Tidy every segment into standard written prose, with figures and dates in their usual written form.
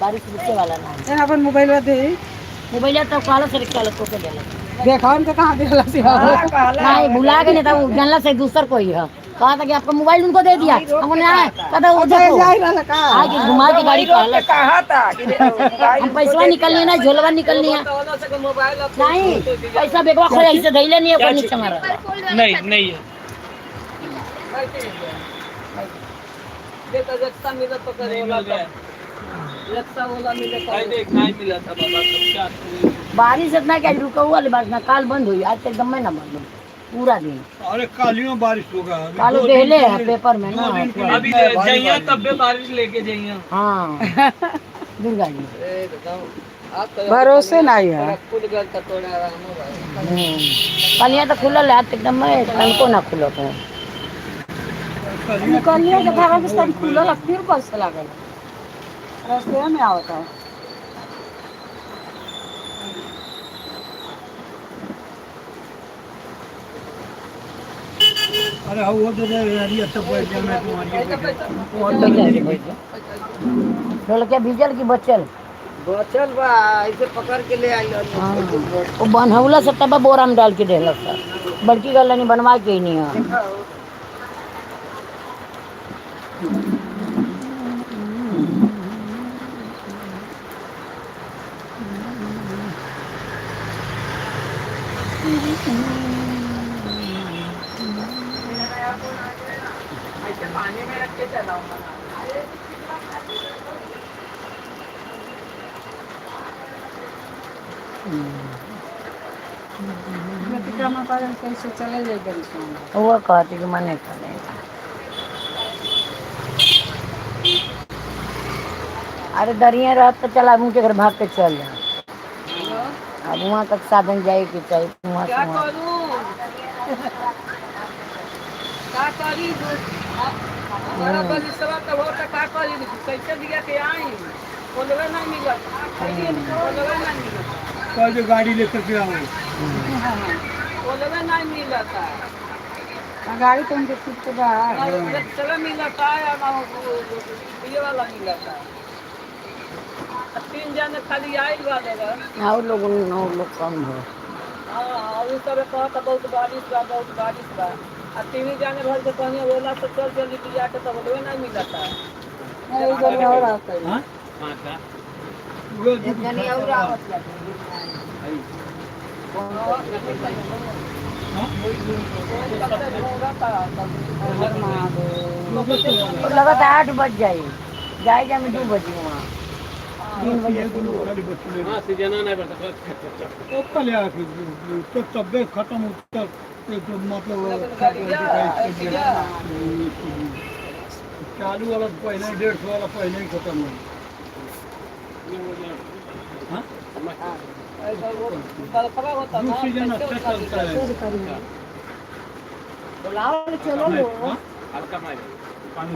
बारिश रुकने वाला ना अपन मोबाइल दे मोबाइल तो काला से निकाल तो के देला देखा उनका कहाँ दिला सी नहीं भुला के नहीं था वो जानला से दूसर कोई है कहा था कि आपका मोबाइल उनको दे दिया हमने आया कहता वो देखो आगे घुमा के गाड़ी कहा था हम पैसा निकलनी ना झोलवा निकलनी है नहीं पैसा बेगवा खोया ऐसे धैले नहीं है कोई नीचे मारा नहीं नहीं है देखा रक्षा मिला तो करे रक्षा वाला मिले तो नहीं मिला था बाबा सब क्या बारिश इतना क्या रुका हुआ बारिश ना काल बंद हुई आज तक दम ना बंद पूरा दिन अरे कालियों बारिश होगा कालो पहले है पेपर में ना अभी जाइए तब भी बारिश लेके जाइए हाँ दुर्गा जी भरोसे नहीं है कलिया तो खुलल है आज तक एकदम में तनको ना खुलो तो निकलिए देखा कि सब खुला फिर बस लागल रास्ते में आवता है अरे वो तो यारी अच्छा बैठ गया मैं तुम्हारी ढोल के भीजल की बचल बचल बा ऐसे पकड़ के ले आई वो बनहौला से तब बोरा में डाल के देलक सर बड़की गल नहीं बनवा के ही नहीं है पानी में रख के चलाऊंगा कैसे चले जाएगा वो कहती कि मने करेगा अरे दरिया रात तो चला मुझे घर भाग के चल जा अब वहाँ तक साधन जाए कि चाहिए वहाँ से वहाँ का करी हमारा बलिसवा तो हो तो का करी कैसे दिया के आई बोलवे नहीं मिला बोलवे नहीं मिला कल जो गाड़ी लेकर के आओ बोलवे नहीं मिला था गाड़ी तो उनके खुद के बाहर चला मिला था या ना ये वाला मिला था 3 जन खाली आइल वाले हाँ लोग कम हो हाँ उस तरह कहा था बहुत बारिश बा अब 3 जाने भर के कहीं बोला तो चल जल्दी लिया के तो बोलवे नहीं मिला था और आता है जनी और आवत लगातार 8 बज जाए जाए में 2 बजे वहाँ 3 बजे तो तबियत खत्म होता मतलब चालू वाला पहले 150 वाला पहले ही खत्म हो सीजन अच्छा चलता है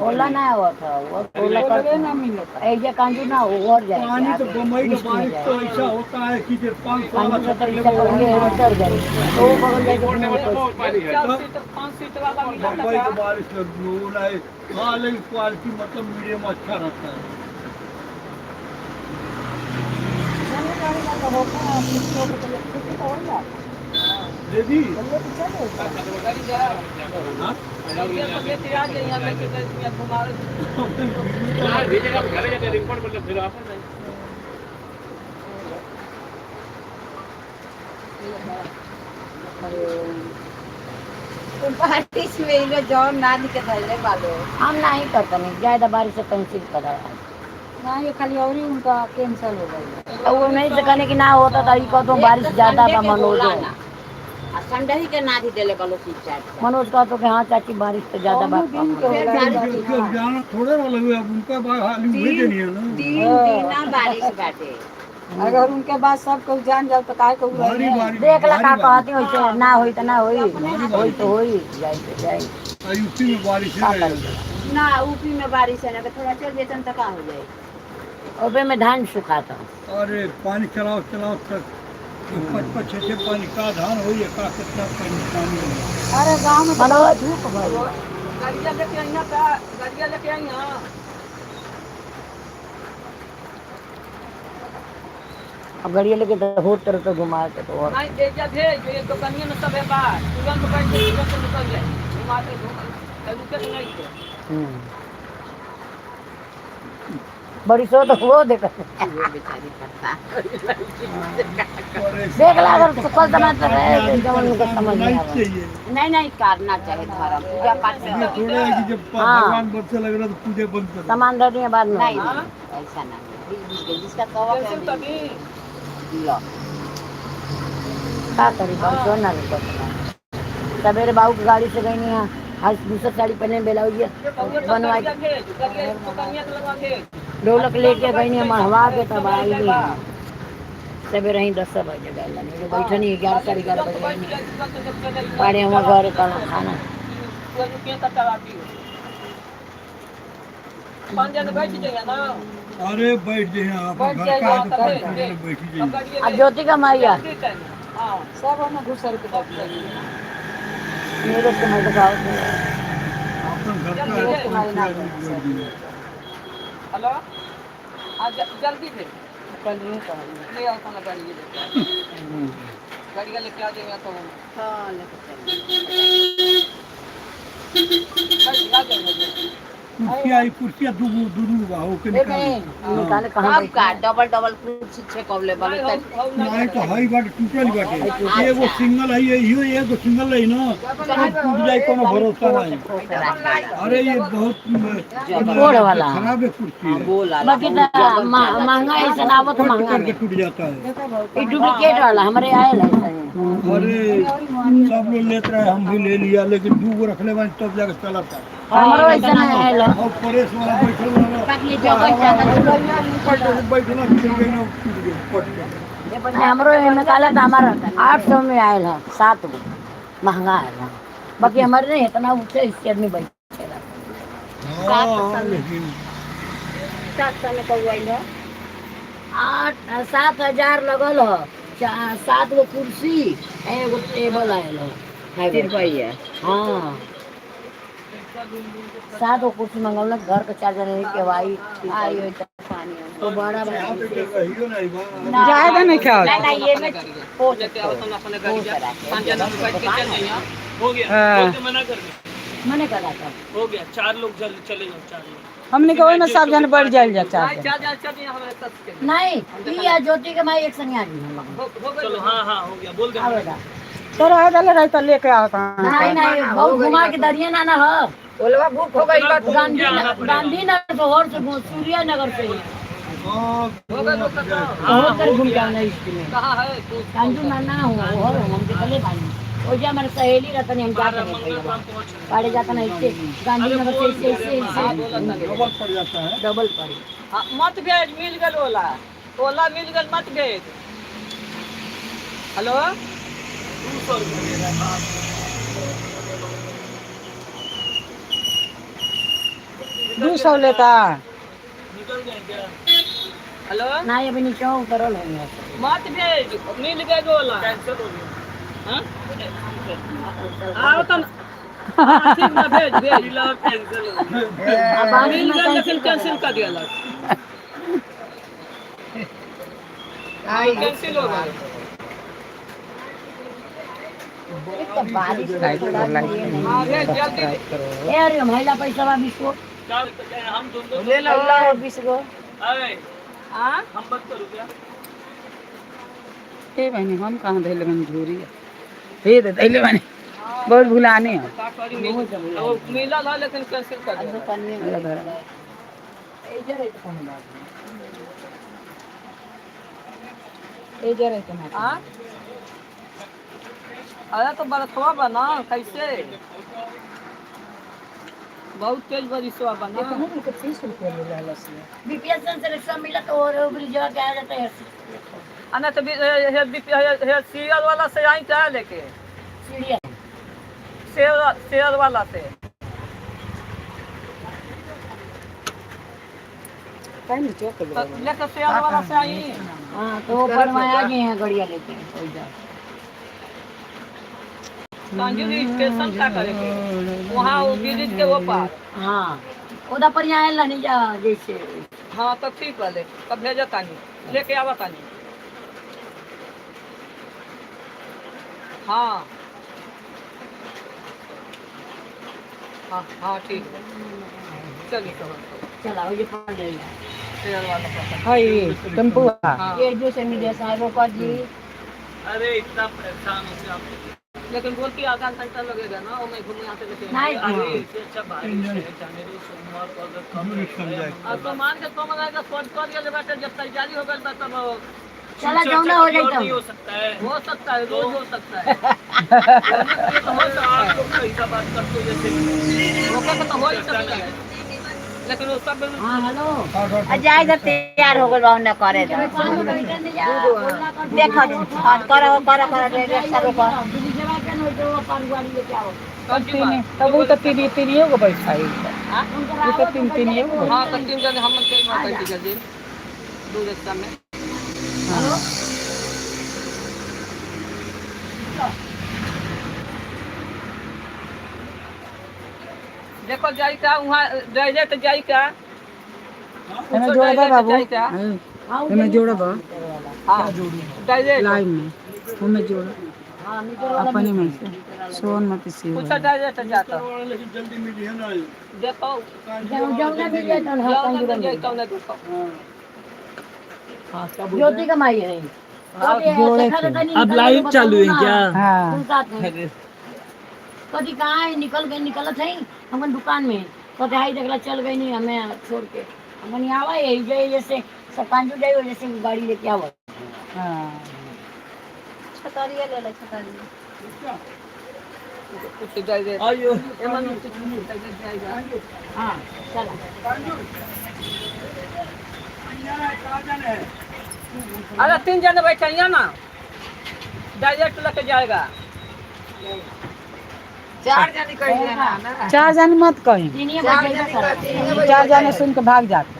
ओला ना हुआ था वो ओला कर ना मिला था एक कांजू ना हो और जाए पानी तो बम्बई का बारिश तो ऐसा होता है कि 5 साल कांजू तो इतना करेंगे चढ़ जाए तो वो बगल जाए तो 5 सीट वाला मिला बम्बई था का बारिश होना है हाँ लेकिन क्वालिटी मतलब मीडियम अच्छा रहता है दीदी बारिश में जो नानी के धरने वाले हम नहीं करते नहीं ज्यादा बारिश से कैंसिल करा ना ये खाली और ही उनका कैंसिल हो गई वो नहीं सकने की ना होता था ये तो बारिश ज्यादा था मनोज संडे ही के ना दी देले बलो शिक्षा मनोज कहा तो कि हाँ चाची बारिश तो ज्यादा बात कम हो गई। जाना थोड़े ना लगे अब उनका बात हाली हुए देनी है ना दिन ना बारिश बाटे अगर उनके बाद सब कुछ जान जाओ तो काय को भारी भारी देख ला का भारी कहती होइसे ना होई त ना होई होई तो होई जाई तो जाई भारी। यूपी में बारिश का है करी ना यूपी में बारिश है ना थोड़ा चल जेतन तो का हो जाए ओबे में धान सुखाता अरे पानी चलाओ चलाओ तक 5-5 6 पानी का धान हो या का कितना पानी हो। अरे गांव में मनोज धूप भइल गाड़िया लेके आई ना का गाड़िया लेके आई ना अब गाड़िया लेके तो होत तरह तो घुमा के तो और नहीं दे जा भेज एक तो कनिया में सब है बात तुरंत बैठ के तुरंत निकल जाए घुमा के रुके तो नहीं थे हम्म। बड़ी सो तो वो देख ये बेचारी पता देख ला अगर सुखल समय तो रहे जवन को समझ में आवे चाहिए नहीं करना चाहिए धर्म पूजा पाठ से ये थोड़ा है कि जब हाँ। भगवान बरसे लग रहा तो पूजा बंद कर दो। सामान दे दिए बाद में नहीं ऐसा नहीं जिसका कवा कैसे तभी लो का करी परसों ना रुको सवेरे बाबू की गाड़ी से गई नहीं आज दूसरा साड़ी पहने ब्लाउज बनवा के भेज गाड़िया तो कनिया तो लगवा भेज ढोलक लेके गई नहीं मढ़वा के तब आई नहीं सवेरे ही 10 बजे गए बैठे नहीं 11 साढ़े 11 बजे पाड़े हम घर का खाना बैठ जाइए ना अरे बैठ जाइए आप बैठ घर जाइए, का हाँ, तो तब काम भेज, करने बैठी जाइए। अब ज्योति का माइया हाँ सब हम घुसर के बैठ जाइए मेरे से मैं दिखाओ अपन घर का जल्दी है, है, तो हमारे नाम बैठ जाइए। हेलो हाँ जल्दी भेज ले आओ खाना गाड़ी लेके गाड़िया लेके आ जाइए तो हाँ लेके आ जाइए कुर्सिया ही कुर्सिया दूर बा हो के निकाले कहाँ सब का डबल कुछ छे कबले बले नहीं तो हई बाटे टूटल बाटे एगो सिंगल है इहो एगो सिंगल है ना टूट जाए कोनो भरोसा नहीं। अरे ये बहुत गोड़ वाला। खराब है कुर्सी है। बाकी तो महंगा ऐसा ना आवत महंगा करके टूट जाता है। ये डुप्लीकेट वाला हमारे आयल है ऐसा ही। अरे सब लोग लेते रहे हम भी ले लिया लेकिन 2 गो रखले बानी तब जाके चलता है। हमारो ऐसा नहीं आयल है। और परेश वाला बैठल वाला बाकी जगह ज्यादा बैठना गिर गई ना टूट गई पट गई। हमरो निकाला था हमारा 800 में आयल है 7 गो महंगा आयल है बाकी हमारे नहीं इतना ऊंचे हिस्से में बैठेगा हाँ, लेकिन 700 में कौआइल है 7,000 लगल है 7 गो कुर्सी एगो टेबल आयल है 30 रुपया हाँ 7 गो कुर्सी मंगल ना घर के चार्जर है के भाई आई हो पानी तो बड़ा बड़ा यहाँ पे तो रहियो नहीं बा। ज्यादा नहीं क्या नहीं ये में लेके आओ तो अपने गाड़िया 5 जन बैठ के चल जाइए हो गया बोल के मना कर दे मैंने कहा था हो गया 4 लोग चले जाओ 4 लोग हमने के ओहि में सब जन बढ़ जाइल जाता है चल हमारे साथ के नहीं ये ज्योति के माई एक संग आ गई हम लोग चलो हाँ हो गया बोल दे आवेगा तो रह गए रह तो लेके आता नहीं बहुत घुमा के दरिया ना ना हो बोलवा भूख हो गई गांधीनगर शहर से सूर्या नगर से हाँ, हो गया तो बहुत कर घूम के आना इसमें कहाँ है तू कांजू ना ना हुआ वो हम तो चले पानी वो जो हमारे सहेली रहता नहीं हम जाते नहीं पाड़े जाता नहीं इससे गांधीनगर से इससे डबल पड़ जाता है। डबल पड़ी मत भेज मिल गल ओला मिल गल मत भेज हेलो 200 लेता निकल गए क्या हेलो ना अभी नीचे उतरल है मत भेज मिल गए ओला कैंसिल हो गया हाँ आओ तो ठीक ना भेज कैंसिल हो गया मिल गया लेकिन कैंसिल कर दिया कैंसिल हो गया बारिश हाँ भेज जल्दी अरे महिला पैसा बा 20 को हम दोनों ले लो 20 को हाँ हम बंद करूँ क्या ए बहनी हम कहाँ धैले बनी झूरी हे दे धैले बनी बहुत भुलाने हैं का करी मिला था लेकिन कैंसिल कर दिया ए जरे तो ना हाँ अरे तो बरसवा बना कैसे बहुत तेज बरिसवा बना बीपीएस से मिला तो और ब्रिजवा के आ जाता है अने तो सीरियल वाला से आई क्या लेके सीढ़िया शेयर वाला से लेकर शेयर वाला से आई हाँ तो वो बनवाया गए हैं गड़िया लेके गांधी स्टेशन का करेंगे वहाँ वो ब्रिज के वो पार हाँ उधर पर यहाँ आएला नहीं जा जैसे हाँ तो ठीक है ले तब भेजा तानी लेके आवा तानी हाँ हाँ हाँ ठीक है चलिए चला वो जो पड़ जाएगा शेयर वाला पकड़ हाय टेम्पो हाँ ये जो से मिले साहब का जी अरे इतना परेशान हो गया लेकिन बोलती आधा घंटा लगेगा ना और मैं घूमने आते लेते नहीं। अरे इससे अच्छा बारिश है जाने दो सोमवार को अगर कम अब तो मान के कम रहेगा सोच कर के बैठे जब तैयारी हो गई तब चला जाऊंगा हो जाए हो सकता है रोज हो सकता है तो हो सकता है ऐसा बात करते जैसे मौका तो हो ही सकता है लेकिन वो सब हाँ हेलो जाए जब तैयार हो गए बाउंड करे तो देखो करो करो करो रेक्सा रोको तब वो तो तीन को बैठाई वो तो तीन को हाँ तो 3 जन हम बैठ गए दो रिक्शा में देखो जाई का वहाँ डायरेक्ट जाई का हमें जोड़ा बा बाबू हमें जोड़ा बा हाँ डायरेक्ट लाइन में हमें जोड़ा अपने में से सोन मत सी कुछ डायरेक्ट जाता जल्दी मिली है ना देखो जाऊंगा भी ये तो हाँ जाओ जाई कौन देखो ज्योति कमाई है अब लाइव चालू है क्या हाँ कभी कहाँ है निकल थे हम दुकान में कभी आई देखला चल गई नहीं हमें छोड़ के हम आवा यही जाए जैसे सकांजू जाए जैसे गाड़ी लेके आवा हाँ छतरिया ले ले छतरिया कुछ डायरेक्ट आइयो एमन कुछ डायरेक्ट जाएगा हाँ चला अरे 3 जन बैठे हैं ना डायरेक्ट लेके जाएगा 4 जन कहिए ना 4 जन मत कहीं तीनिए बजेगा सारा 4 जने सुन के भाग जाते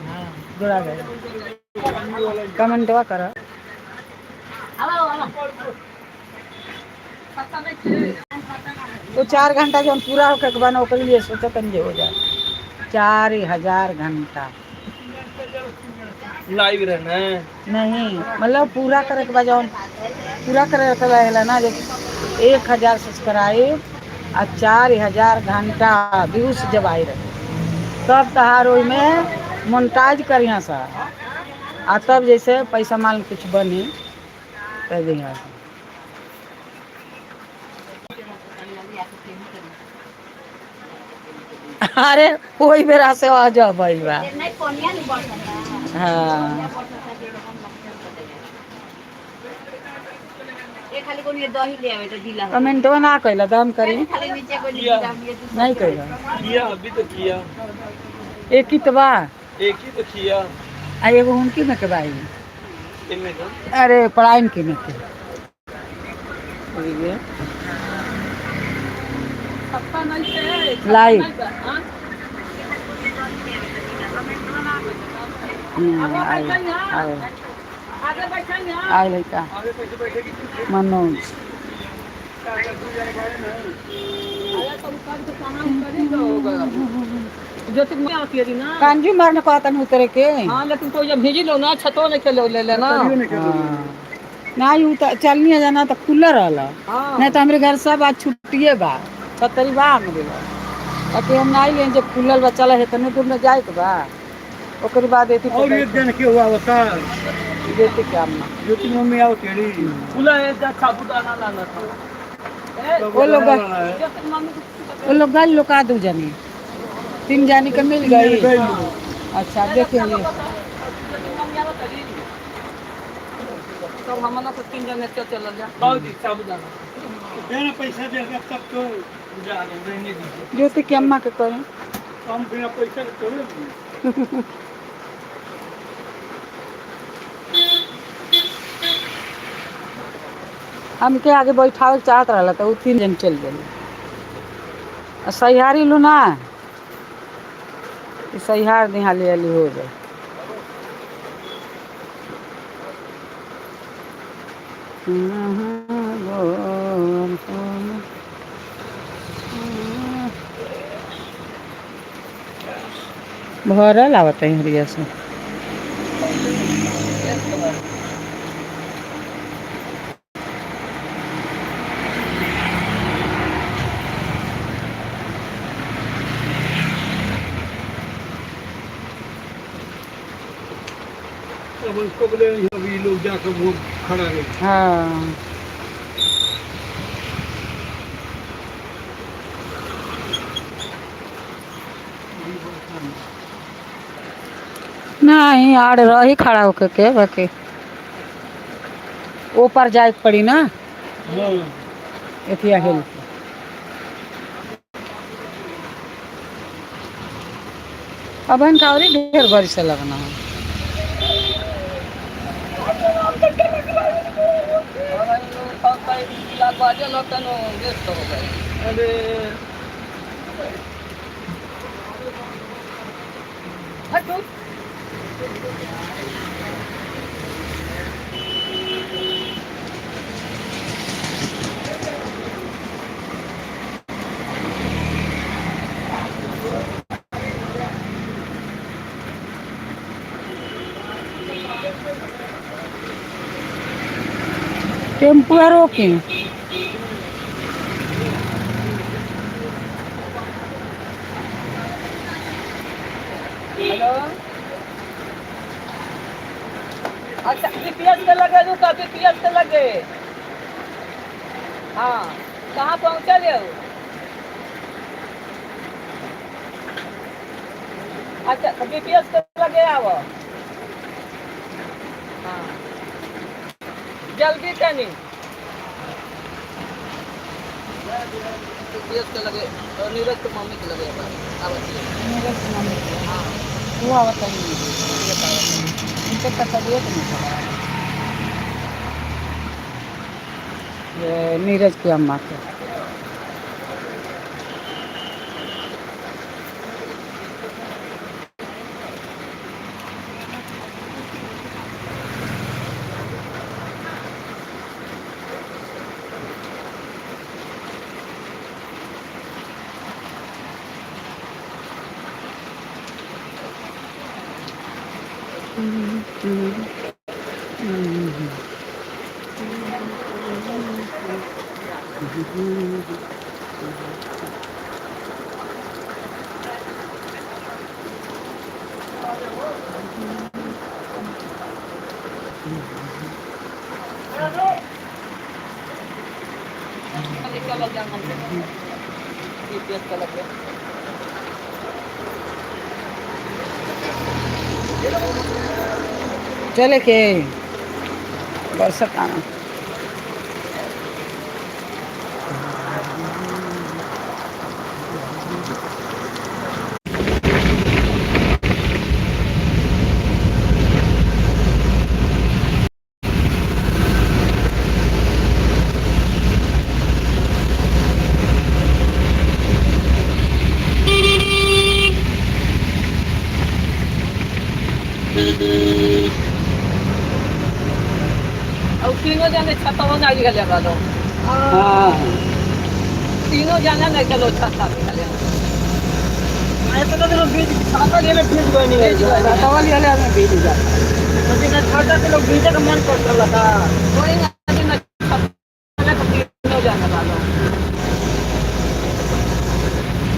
जोड़ा गए कमेंटवा करो हेलो वो 4 घंटा जो पूरा होकर के बना ओकर लिए सोचा तंजे हो जाए 4000 घंटा लाइव रहना है नहीं मतलब पूरा करे के बाद जौन पूरा करे के रहेला ना जब 1000 सब्सक्राइब आ 4000 घंटा व्यूज जब आई रहे तब तहार ओई में मोनेटाइज करिया सा आ तब जैसे पैसा मान कुछ बनी तब दिया अरे वही बेरा से आ जा भाई बा नहीं कोनिया नहीं बढ़ सकता हाँ ये खाली कोनी दही ले आवे तो ढीला हो कमेंटवा ना कैला दाम करी खाली नीचे कोनी ढीला लिए नहीं कैला किया अभी तो किया एक ही तो बा एक ही तो किया आ एगो उनकी में के भाई इनमें तो अरे पढ़ाई के में के पक्का नहीं है लाइव आगे बैठेंगे आए लड़का मनोज ज्योति में आती है ना कांजी मारने को आता नहीं उतरे के हाँ लेकिन कोई जब भेजी लो ना छतो नहीं खेलो ले लेना ना यू चलनी है जाना तो खुला रहला हाँ नहीं तो हमारे घर सब आज छुट्टिए बा छतरी बा हमरे ताकि हम ना ले जब खुलल बा चला है तने दूर में जाए के बा ओकर बाद एती और एक जन के हुआ बता देते क्या हम ज्योति मम्मी आओ तेरी खुला है जब साबुदाना लाना था वो लोग गल लुका दो जने 3 जानी के मिल गई अच्छा देखिए ये तब हमना को 3 जन चल जा बहुत साबुदाना देना पैसा देगा तब तो जा रहने दीजिए। ज्योति की अम्मा के करें हम बिना पैसा के चले हमके आगे बैठावे के चाहत रहा तो 3 जन चल गए। सहिहारी लू ना सहिहार निहाली हाली हो जाए। भरल आवत है हरिया से। अब उसको बोले अभी लोग जाकर वो खड़ा रहे। हाँ नहीं आड़ रही खड़ा होके के बाकी ऊपर जाए के पड़ी ना हाँ एथिया हिल अब इनका और ढेर बड़ी से लगना है। अरे टेम्पू है रोकी हेलो अच्छा जीपीएस के लगे रुका जीपीएस के लगे। हाँ कहाँ पहुँचल हो? अच्छा तो जीपीएस के लगे आओ। हाँ जल्दी तनी जीपीएस के लगे और नीरज के मम्मी के लगे वो आवत है इनके तबियत नहीं खराब ये नीरज की अम्मा के जीपीएस के लगे। चले के बरसात आना और तीनों जाने छतवा ना गया लगा दो। हाँ तीनों जाने नहीं चलो छता निकले। मैं तो लोग बीज छाता ले बीज कोई नहीं है। सवाल ये ले बीज जाता लेकिन छाता के लोग बीज का मन कर लगा कोई ना छता तीनों जाने वाला।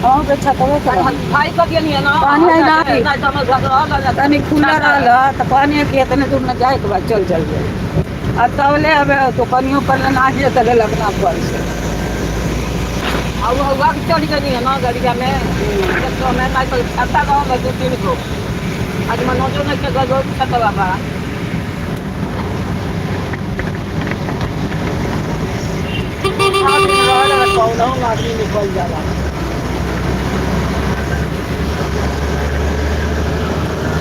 हाँ तो छतवे के भाई का के नहीं ना पानी आई ना ना समझ लगा तनी खुला रहला तो पानी के इतने दूर न जाए के बाद चल गए आ तवले अब तो कनियों पर ना आगे तले लगना पड़ से अब हुआ कि चढ़ गई है ना गाड़िया में तो मैं ना तो छाता गाँव में 2-3 को आज मनोजो नहीं के गजो छता बाबा हाँ कौन आदमी निकल जाला।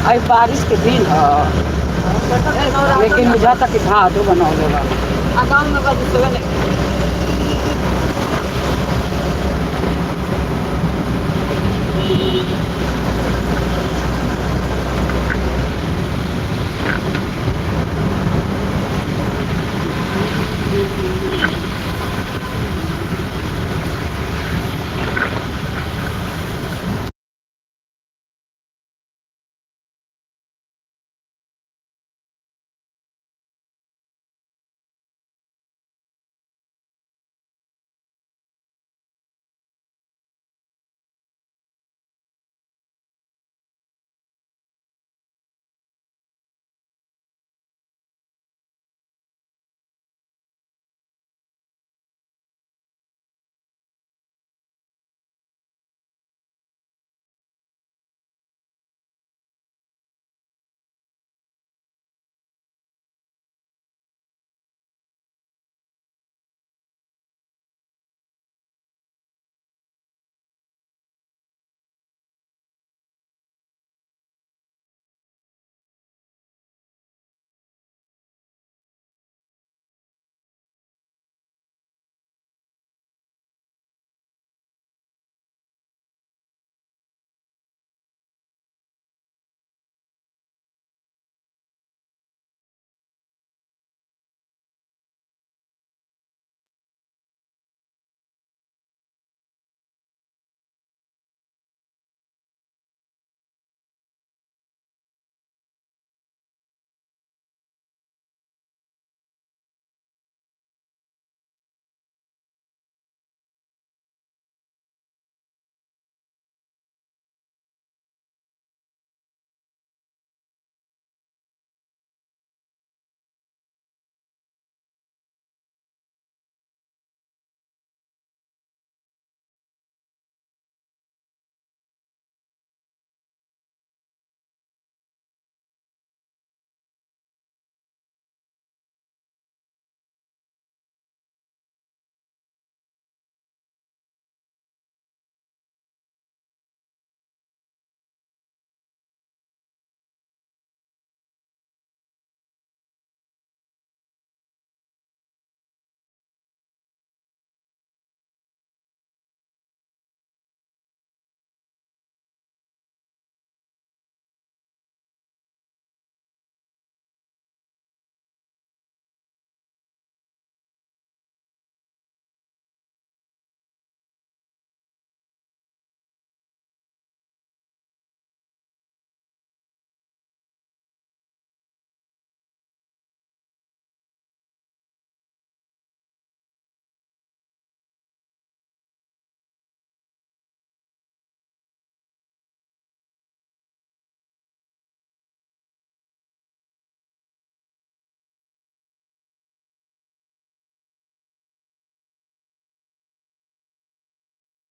आई बारिश के दिन है लेकिन बुझाता कि भादो बनौले बा। गाँव में बस सुबह नहीं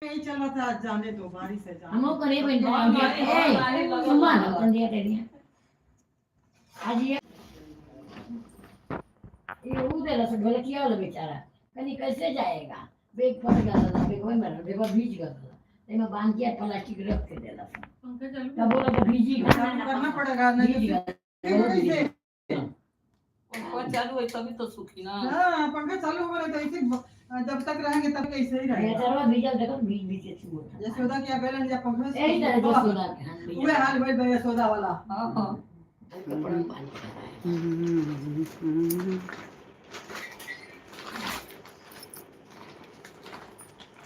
नहीं चला था जाने दो बारिश है जाने हमो करे बन ए सम्मान अपन दिया तेरी आज ये उधर से बोले किया वाला बेचारा कहीं कैसे जाएगा बैग फट गया था बैग वही में बैग भीज गया था ते में बांध के प्लास्टिक रख के देला तब बोला तो भीजी करना पड़ेगा नहीं कैसे पंखा चालू है तभी तो सूखी ना। हाँ पंखा चालू हो गया तो ऐसे जब तक रहेंगे तब कैसे ही रहेगा। बेचारा भीजल देखो भीज भीज के छू उठा यशोदा क्या बेलन या पंखा यही तरह जसोदा के हाथ भीज वे हाल भाई यशोदा वाला। हाँ हाँ कपड़ा में पानी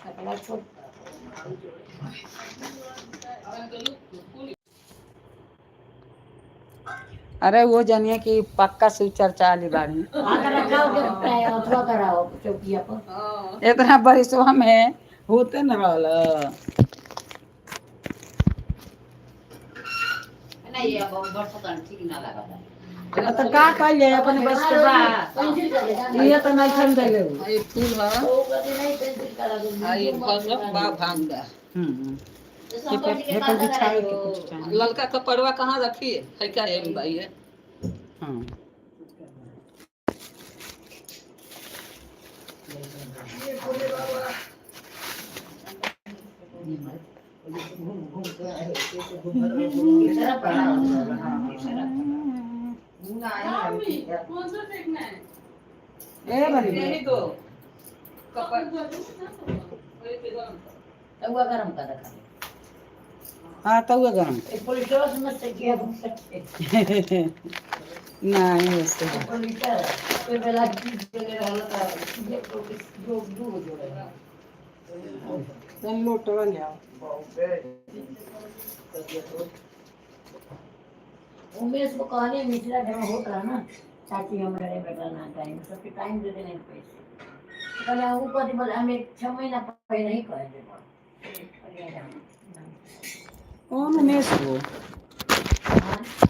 कपड़ा छोड़ अरे वो जानिए कि पक्का शिव चर्चा वाली बाड़ी आकर रखाओ के अथवा कराओ चौकिया पर हाँ इतना बरिसवा में होते न वाला नहीं ये बहुत पता ठीक ना लगा तो का कहले अपने बस के बा पेंसिल कर दे ये तो नहीं खन देले ये फूल है तो कभी नहीं पेंसिल करा दो ये फल बा भांगा। ये पर बिछावे के कुछ चाहिए। ललका कपड़वा कहाँ रखी है क्या है भाई है। हां घूम घूम के आए, इतना पड़ा होगा, हाँ, इतना ए बनी यही तो कपड़ तवा गरम कर रखा हाँ तवा गरम एक पुलिस वाला समझते किया हम सकते नहीं वैसे पुलिस पे बेला की जगह रहला था ये पुलिस जो जो रहेगा तन लोटवा ले आओ उमेश को कहने मिश्रा घर में होता है ना चाची हमारे बेटा ना टाइम सबके टाइम दे देने पैसे कहला ऊपर ही बोला हमें 6 महीना पहले नहीं कहे दे कौन उमेश को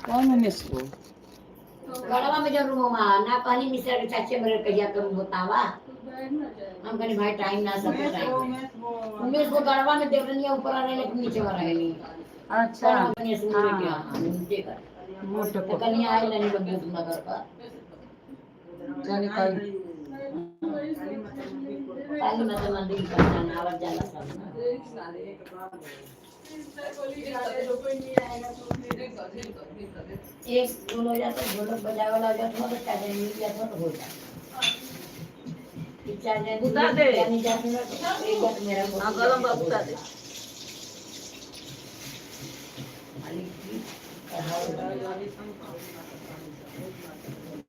कौन उमेश को गड़वा में जब रूम ना कहनी मिश्रा के चाची मेरे कहिया करूं बतावा हम कहनी भाई टाइम ना सब टाइम उमेश को गड़वा में देव रनिया ऊपर आ रहे लेकिन नीचे वाला है नहीं अच्छा कहनी सुन के हां नीचे कर मोटे तो कहनी आए नहीं लगे तुम नगर का जाने कल काली माता मंदिर का नावर जाला सब एक ढोल हो जाता ढोलक बजाए वाला हो जाता तो चार्जर मिल जाता तो हो जाता चार्जर उतार दे। नहीं जाती ना तो एक बार मेरा हाँ गरम बाबू उतार दे मालिक की कहा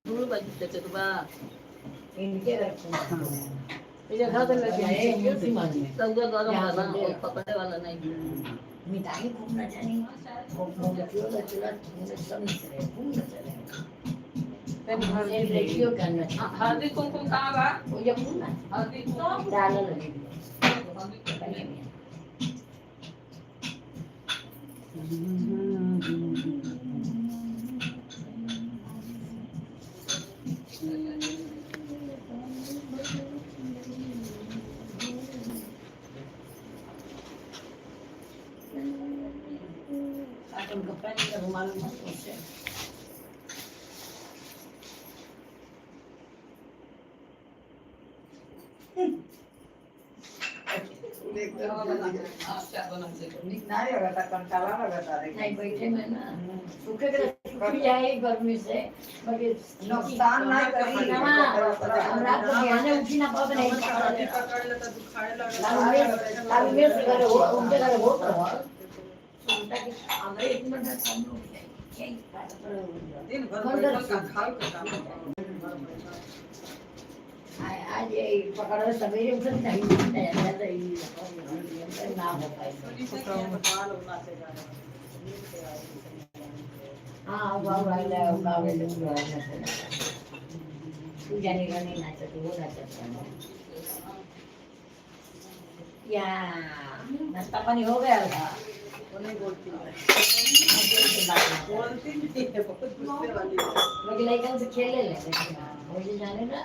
दूर बाजू से तो बा इनके रखो ये घर पे लगे है मूर्ति मान में सब गरम वाला और पकड़े वाला नहीं मिठाई खूब ना जानी वो चूल्हा चूल्हा सब नहीं चले खूब ना चले एक रेडियो करना हल्दी कुमकुम कहाँ बा वो जब खूब ना हल्दी डालने लगे अपन कपड़ा नहीं रुमाल मत उससे नहीं बैठे में ना सूखे के सूख जाए गर्मी से बाकी नुकसान ना करी हमरा तो ध्यान उठी ना पावे नहीं लाल में से करे हो उनके करे हो तो उनका कि हमरे एक मिनट कम हो जाए दिन भर खा आज ये पकड़ सवेरे उठ नहीं जाता ये ना हो पाए हाँ वाह वाला गावे लोग तू जानेगा नहीं नाचता तो वो नाचता या नाश्ता पानी हो गया था नहीं बोलती बाकी लड़का से खेले ले मुझे जाने ना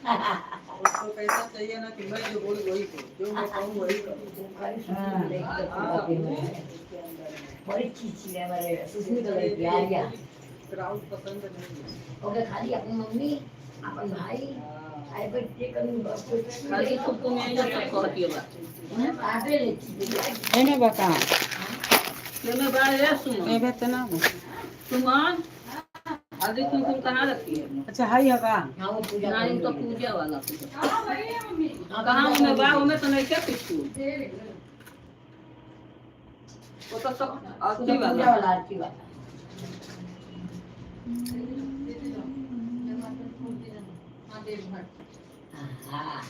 उसको पैसा चाहिए ना कि मैं जो बोल वही करूं जो मैं कहूं वही करूं बड़ी चीज है हमारे सुस्मी तो लग गया या क्राउड पसंद नहीं है ओके खाली अपनी मम्मी अपन भाई आए पर ये करूं खाली सबको मैं ये सब कहती है बात ना काटे ले एने बता ये मैं बात ये सुनो ए बेतना सुमन हल्दी कुमकुम कहाँ रखी है अच्छा हाई है का हां वो पूजा ना इनका पूजा वाला पूजा कहाँ में बाग में तो नहीं क्या कुछ वो तो सब आरती पूजा वाला वाला आरती वाला हाँ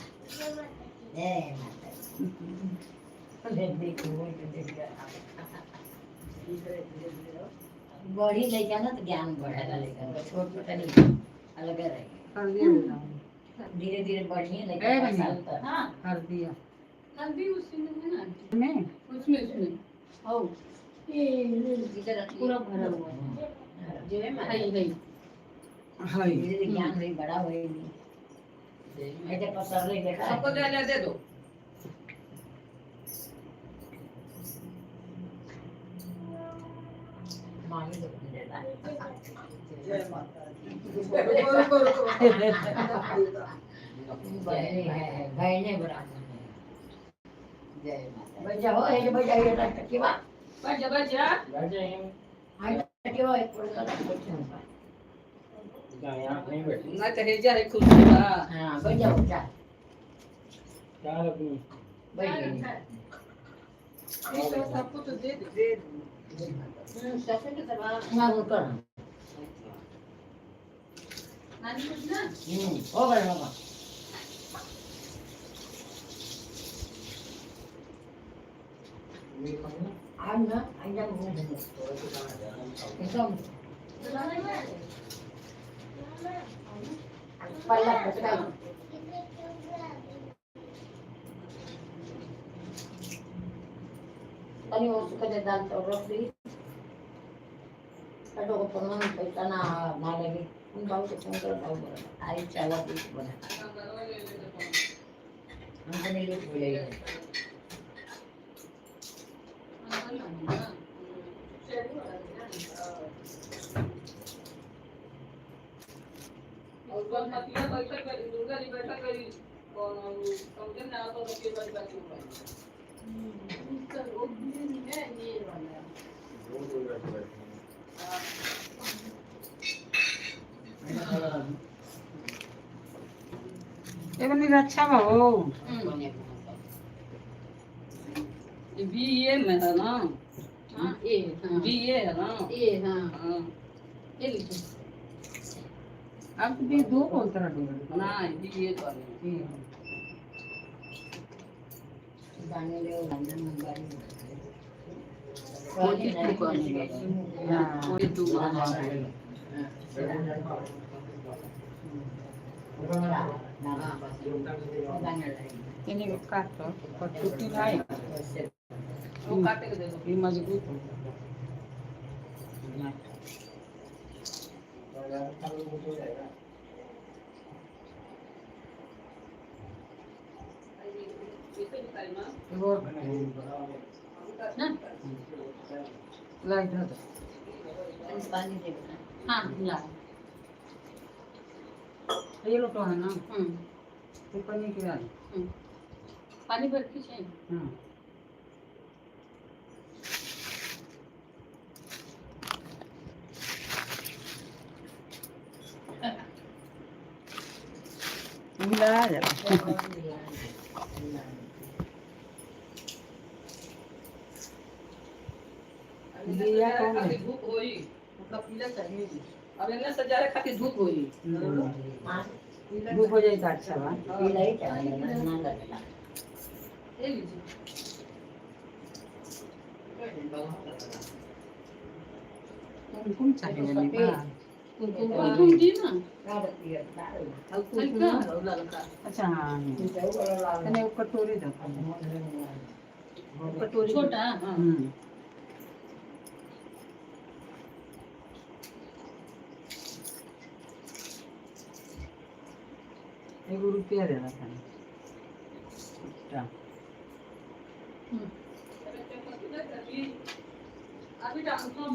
ए माता ले देखो वो देखो बड़ी लेके ना तो ज्ञान बढ़ेगा लेकिन छोट छोटा नहीं अलग रहेगा धीरे धीरे बढ़िए लेकिन हाँ कर दिया हल्दी उसी में है ना में उसमें ओ ये इधर पूरा भरा हुआ है जो है माता है हाई धीरे धीरे ज्ञान भी बड़ा होएगी ऐसे पसर ले देखा सबको दे दो मांगी तो दे देता जय माता दी बहने है बहने बराबर जय माता बजा हो हे बजा ये टक्के बा बजा बजा हाय टक्के बा एक पड़ता है ना तो हे जा है खुशी बा हां बजा हो जा क्या लगू बजा सबको तो दे दे ससुर के तरह ना वो कर नानी कुछ ना हो गया बाबा आज ना आइजा मुझे दे एकदम पहला पटका तनी वो सुख दे दाल तो रख दी कटो को पन्ना पैसा ना लगे उन बाबू से फोन कर बाबू आई चावा कुछ बना हमको नहीं ले बोले और कल मतिया बैठक करी दुर्गा जी बैठक करी और समझे ना तो के बारे बात हुआ चल वो भी है ये वाला ये बनी अच्छा बाबू बी ये में है ना हां ए हां बी ये है ना ए हां हां ये लिखो अब भी दो बोलते रहो ना बी ये तो है जाने ले लंदन मुंबई कोई दुकान नहीं हां कोई दुकान इन्हें काट दो और टूटी नहीं वो काटे के दे दो ये मजबूत हो इसे निकाल ना वो ना लाइट दो पानी दे हां ला ये लो तो है ना तो पानी की डाल पानी भर के चाहिए हां मिला जा दिया कौन है धूप होई मतलब पीला चाहिए अब इन्हें सजारे खातिर धूप होई धूप हो जाए तो अच्छा बा पीला ही चाहिए ना लगता ये लीजिए कुमकुम चाहिए नहीं बा कुमकुम दी ना रात पिए दाल हल्का अच्छा हाँ तने वो कटोरी दो कटोरी छोटा हां एगो रुपया दे रहा था अभी डाल दो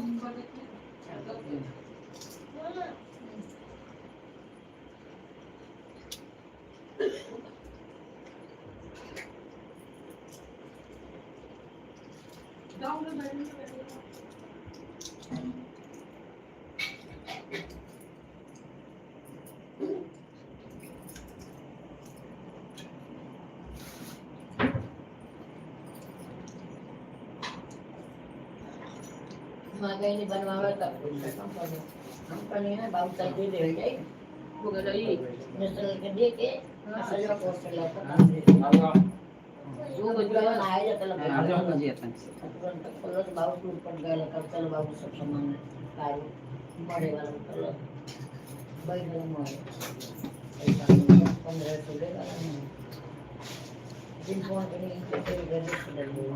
मगई ने बनवावे तब कंपनी है बाबू तक दे दे जाए हो गई नेशनल के दे के असल में पोस्ट लेता जो गुजरात में आया जाता लगा आजा हो गया था तुरंत खोलो तो बाबू टूट पड़ गया लगा चलो बाबू सब सामान कारो बड़े वाला खोलो भाई वाला मोबाइल पैसा 1500 वाला नहीं जिन फोन करने के तेरे घर से डर गए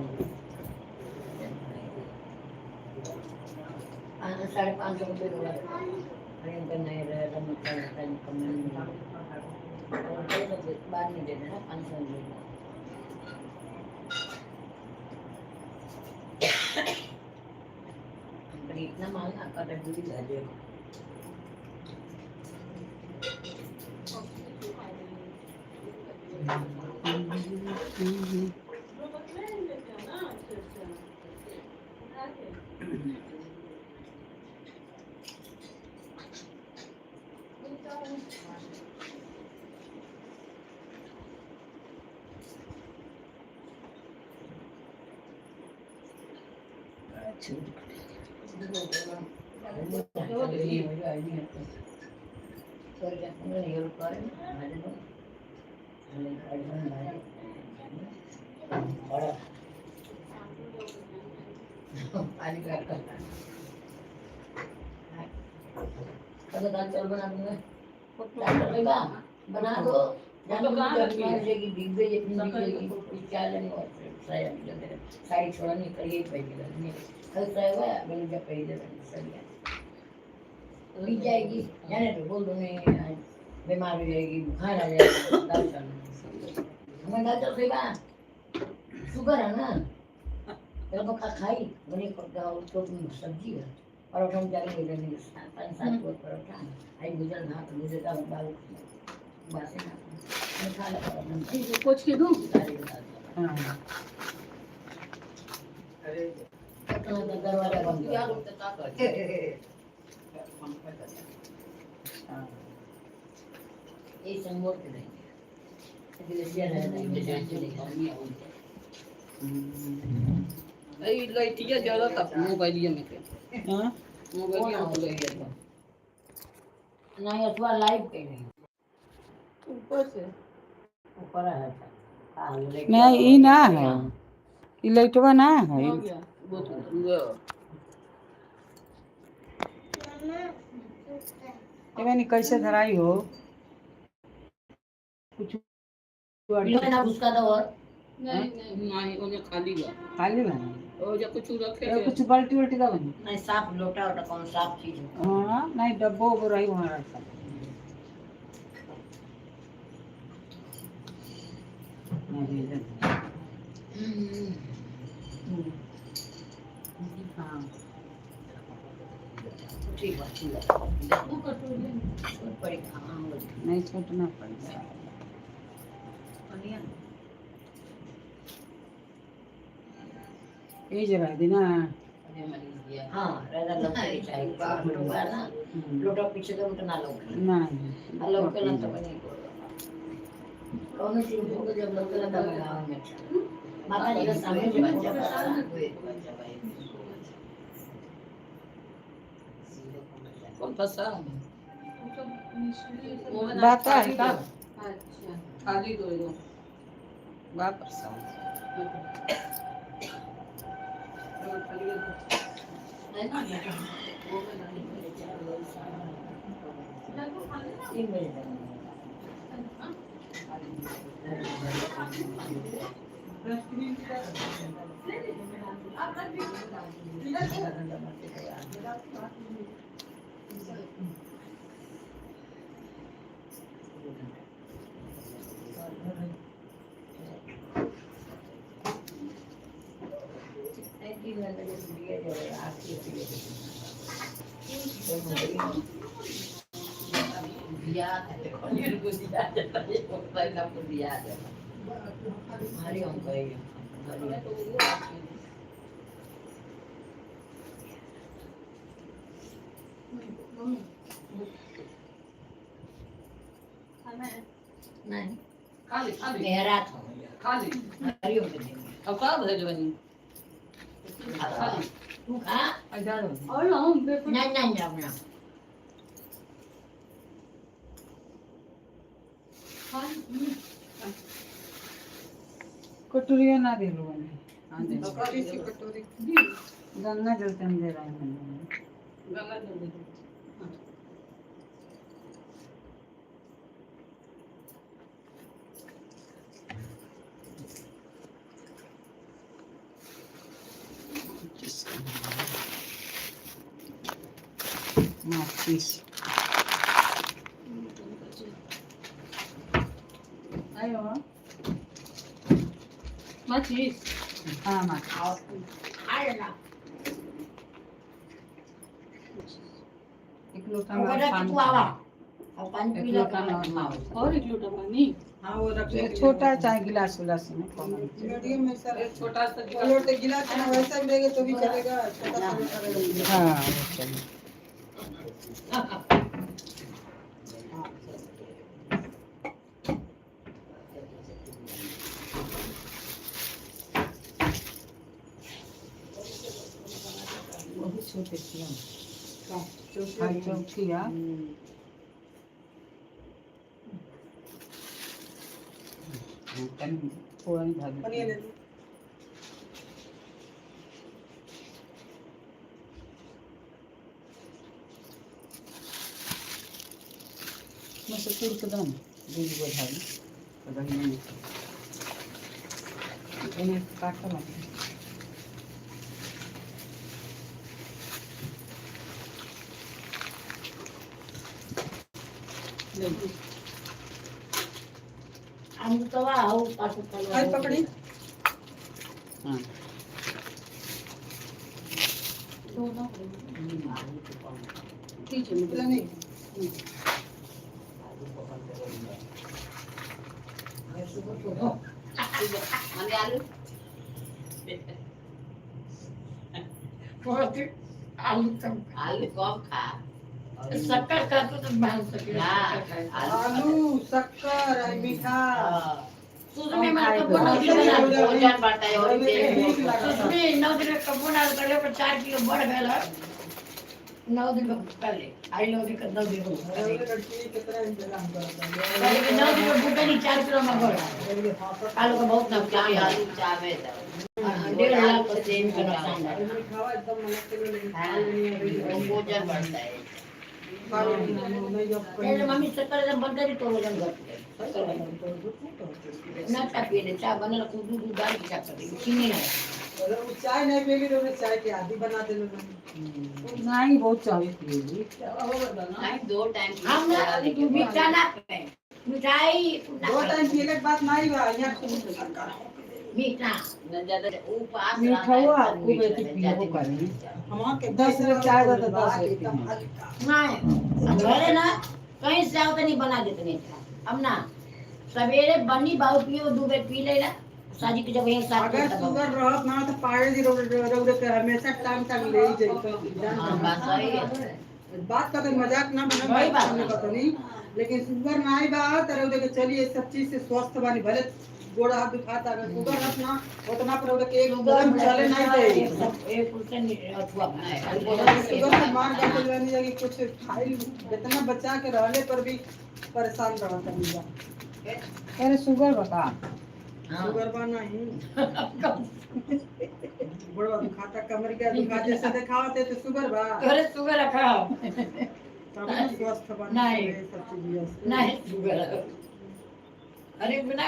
550 रुपये हुआ अरे इनका नहीं रहा था मतलब कमेंट बाद में दे देना 500 रुपये इतना माल ना कर रही दाल चावल बना दूंगा बना दो जाएगी भीग गई अपनी भीग गई क्या लेने और साया साड़ी छोड़ा नहीं करिए पहले कल साया मैंने जब पहले सरिया भीग जाएगी जाने तो बोल दो नहीं बीमार हो जाएगी बुखार आ जाएगा दाल चावल हमें दाल चावल खाएगा शुगर है ना तो खाई बनी तो सब्जी है परोठा में जाके लेने 5-7 परोठा आई गुजर भात मुझे का बाल बासे ना मैं खा ला परोठा कुछ के दूं हाँ अरे तो दरवाजा बंद क्या बोलते ता कर ये संगोर के नहीं दिलसिया नहीं चली ए लाइटिया ज्यादा तब मोबाइलिया में के हाँ मोबाइलिया हो गई है नहीं अथवा लाइव पे नहीं ऊपर से ऊपर है नहीं ई ना है ई लाइटवा ना है हो गया बहुत ये मैंने कैसे धराई हो कुछ लो ना उसका दो और नहीं उन्हें खाली बा खाली बा और जो कुछ रखे ये कुछ बाल्टी उल्टी का बनी नहीं साफ लोटा और कौन साफ चीज है हाँ नहीं डब्बो वो रही वहाँ रखा हाँ ठीक है ठीक है पड़ी हाँ नहीं छूटना पड़ेगा ये जगह दी ना हाँ राजा लोटा चाहिए लोटा ना लोटा पीछे तो उतना लोटा नहीं लोटा ना तो बनी कौन सी फोटो जब लोटा ना तब गाँव में माता जी के सामने जब पूजा करना कौन फंसा बात है का अच्छा खाली दो वापस नहीं खाली खाली गहरा था खाली हरिओम के दिन अब का भेजबनी खाली तू खा इधर और हम नहीं नहीं अपना कटोरिया ना दे लो मैंने कटोरी सी कटोरी गंगा जल तन दे रहा है गंगा जल दे माचिस आयो माचिस हाँ माचिस आए ना एक लोटा और में तू पानी आवा और पानी एक पी लो लोटा में माओ और एक लोटा पानी हाँ वो रखने एक छोटा चाहे गिलास उलास में मीडियम में सर एक छोटा सा और तो गिलास ना वैसा भी देंगे तो भी चलेगा, छोटा सा भी चलेगा। हाँ वो चाहिए। वो भी छोटे चौकिया पुरानी भाभी पनीर ले लो। मैं से तुर के दम दूध बढ़ाई बढ़ाई नहीं इन्हें काटा लगा नहीं हम तो आओ पास आज पकड़ी हाँ ठीक है मतलब नहीं मने आलू आलू कम आलू कम खा शक्कर का तो मान सके आलू शक्कर और मीठा उसमें मैं तो भोजन बढ़ता है और तेल उसमें 9 दिन का बोना करे पर 4 किलो बढ़ गया 9 दिन पहले आई 9 दिन का 9 दिन लड़की कितना इंतजाम करता है। पहले 9 दिन भूखा नहीं 4 किलो में बढ़ आलू का बहुत नुकसान है आलू चावे 1.5 लाख का सेम का नुकसान है खावा एकदम मस्त के लिए भोजन बढ़ता है पहले मम्मी शक्कर एकदम बंद करी तो वजन घट गया ना चाय पिए ले चाय बना रखो दूध डाल के चाय कर चीनी ना चाय नहीं पिएगी तो चाय की आदि बना दे लो। नहीं बहुत चाहे पिएगी नहीं 2 टाइम हम ना मीठा ना पे मिठाई दो टाइम पिएगा के बात नहीं बा यहाँ खूब मीठा न ज्यादा उपास मीठा हुआ खूब ऐसे पियो करें हम के 10 रुपये चाय दो तो 10 एकदम रुपये हल्का नहीं घरे ना कहीं से आओ तो नहीं बना देते नहीं अब ना सवेरे बनी बाहु पियो 2 बेर पी लेला शादी के जब एक साथ अगर शुगर रहत ना तो पाड़े जी रोड के हमेशा टाइम तक ले ही जाई तो हाँ बात सही है बात का तो मजाक ना बना वही बात नहीं पता नहीं लेकिन शुगर ना आई बा तरह देखे चलिए सब चीज से स्वस्थ बानी भले गोड़ हाथ दुखाता अगर शुगर रखना उतना पर के एक कदम चले नहीं दे 1% अथवा शुगर से मार जाके लेनी जाके कुछ खाई जितना बचा के रहले पर भी परेशान रहता है। अरे शुगर बता शुगर बा नहीं बड़ा दुखाता कमर के दुखाते से दिखाते तो शुगर बा घरे शुगर रखा तब ना स्वस्थ बनी नहीं। सब चीज नहीं शुगर अरे बिना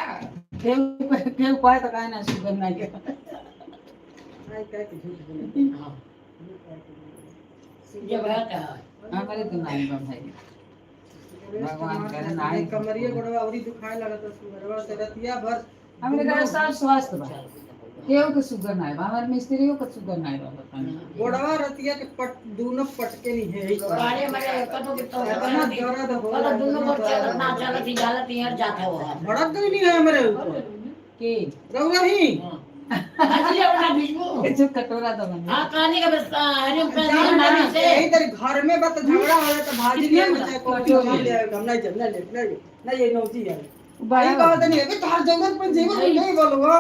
केहू पाए तो काहे ना शुगर नहीं के नहीं कह के झूठ बोले जब है हमारे तो नहीं बा भाई भगवान करे नहीं कमरिए गोड़वा औरी दुखाए लगा तो शुगरवा से रतिया भर हमरे घर सब स्वस्थ बा केहू के शुगर नहीं बा हमारे मिस्त्रियों के शुगर नहीं बा बतानी गोड़वा रतिया के पट दोनों पटके नहीं है गाड़ी में कतो के तो इतना दर्द हो मतलब दोनों को चलत ना चलत ही गलत यार जाता हुआ भड़क गई नहीं है हमारे ऊपर के रहुआ ही असली अपना बिजबू जो कटोरा तो बना हां कहने का बस हरिम का नाम से यही तेरे घर में बस झगड़ा हो जाए तो भाजी ले मचाए को ले हम नहीं जब नहीं ये नौजी है बड़ी बात नहीं है कि तार जरूरत पर जीवन नहीं बोलूंगा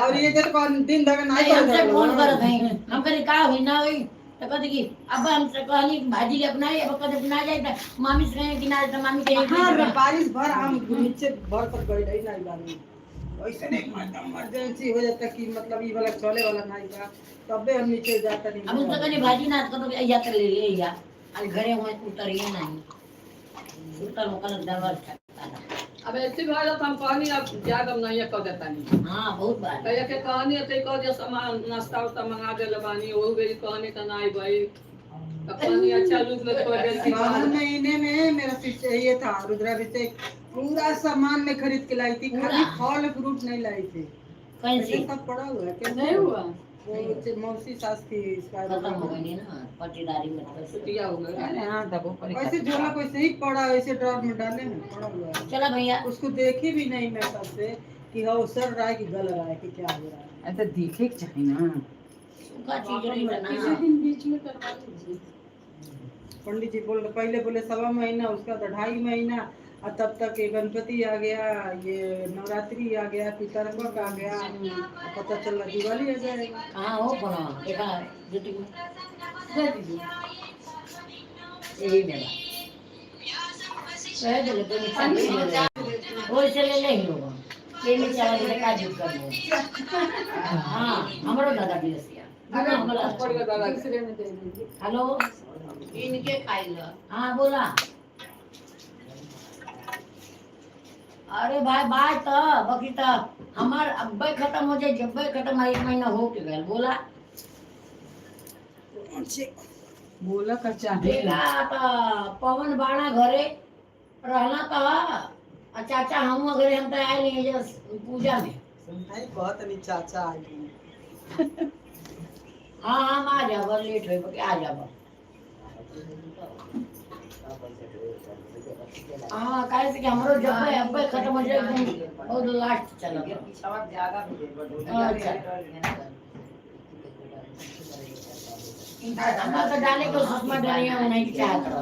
और ये जब कौन दिन दगा नहीं हमसे फोन करत है हम करे का होई ना होई तो कहते कि अब हम से कहनी भाजी ले अपना अब कदे बना जाए तो मामी से कहे कि ना तो मामी के हां बारिश भर हम नीचे भर पर गई नहीं बानी ऐसे नहीं मतलब इमरजेंसी हो जाता कि मतलब ये वाला चले वाला नहीं था तबे हम नीचे जाता नहीं हम तो कहनी भाजी ना तो या कर ले ले या आज घरे हुए उतरिए नहीं उतर होकर दरबार अब ऐसी भाई तो हम कहानी अब ज्यादा नहीं कर देता नहीं हां बहुत बार कहिया के कहानी है तो जो सामान नाश्ता उस्ता मंगा दे लबानी वो भी कहानी का नहीं भाई कहानी अच्छा लुक लग तो गई बारह महीने में मेरा सिर्फ ये था रुद्राभिषेक पूरा सामान में खरीद के लाई थी खाली फल फ्रूट नहीं लाई थी कैसे सब पड़ा हुआ है क्या नहीं हुआ वो मौसी सास थी इसका खत्म हो गई ना पट्टीदारी मतलब छुट्टियां हो गई। अरे हाँ तब ऊपर ही वैसे झोला वैसे ही पड़ा वैसे ड्रॉर में डाले हैं पड़ा हुआ है। चला भैया उसको देखी भी नहीं मैं तब से कि हाँ सर रहा है कि गल रहा है कि क्या हो रहा है। ऐसा दिखे के चाहिए ना। सूखा चीज नहीं था किसी ना दिन बीच में करवा लीजिए। पंडित जी बोल पहले बोले 1.25 महीना उसका तो 2.5 महीना और तब तक ये गणपति आ गया ये नवरात्रि आ गया पितरपक आ गया और पता चला दिवाली आ जाएगा। कहाँ हो कोना देखा जुटी को दे दीजिए। यही मेरा कह दे तो निकाल ले वो से ले ले होगा ये में चला के का जुट कर लो हां हमरो दादा भी रसिया हमरा पड़ गया दादा। दूसरे में दे दीजिए। हेलो इनके खाई लो। हाँ बोला अरे भाई बात तो बाकी तो हमार अब्बे खत्म हो जाए जब्बे खत्म 1 महीना हो के गया बोला बोला का चाहिए देखा तो पवन बाणा घरे रहना तो चाचा हम घरे हम तो आए नहीं जस पूजा में नहीं बहुत नहीं चाचा आ गए। हाँ हम आ जाओ लेट हो आ जाओ हाँ काहे से कि हमरो जब अब्बे खत्म हो जाए एकदम बहुत लास्ट चला गया अच्छा हम तो डाले को सुषमा डाली हम नहीं चाह करो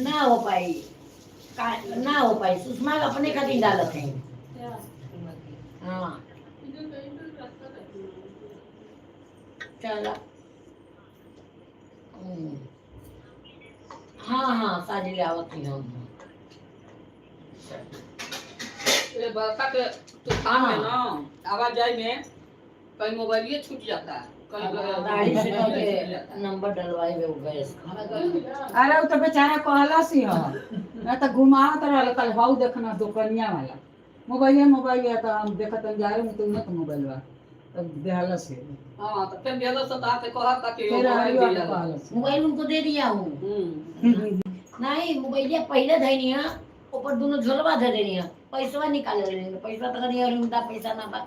ना हो पाई ना हो पाई सुषमा अपने खातिर डालत है हाँ चला हाँ हाँ शादी ले आवत ही हम ये बरका के तूफान में ना आवाजाई में कहीं मोबाइल ये छूट जाता है गाड़ी से के नंबर डलवाए हुए गैस अरे वो तो बेचारा कहला सी हो मैं तो घुमावत रहल कल हाउ देखना दुकनिया वाला मोबाइल तो हम देखत अंजारे में तो न तो मोबाइल बा तब देहला से हां तो फिर बेलो सता के कहा था कि फिर मोबाइल आइयो दिया। कहला से मोबाइल उनको दे दिया हूँ नहीं मोबाइल पहले धैनी है ऊपर दोनों झोलवा धे देनी है पैसा निकाले लेंगे पैसा तो नहीं उनका पैसा ना बा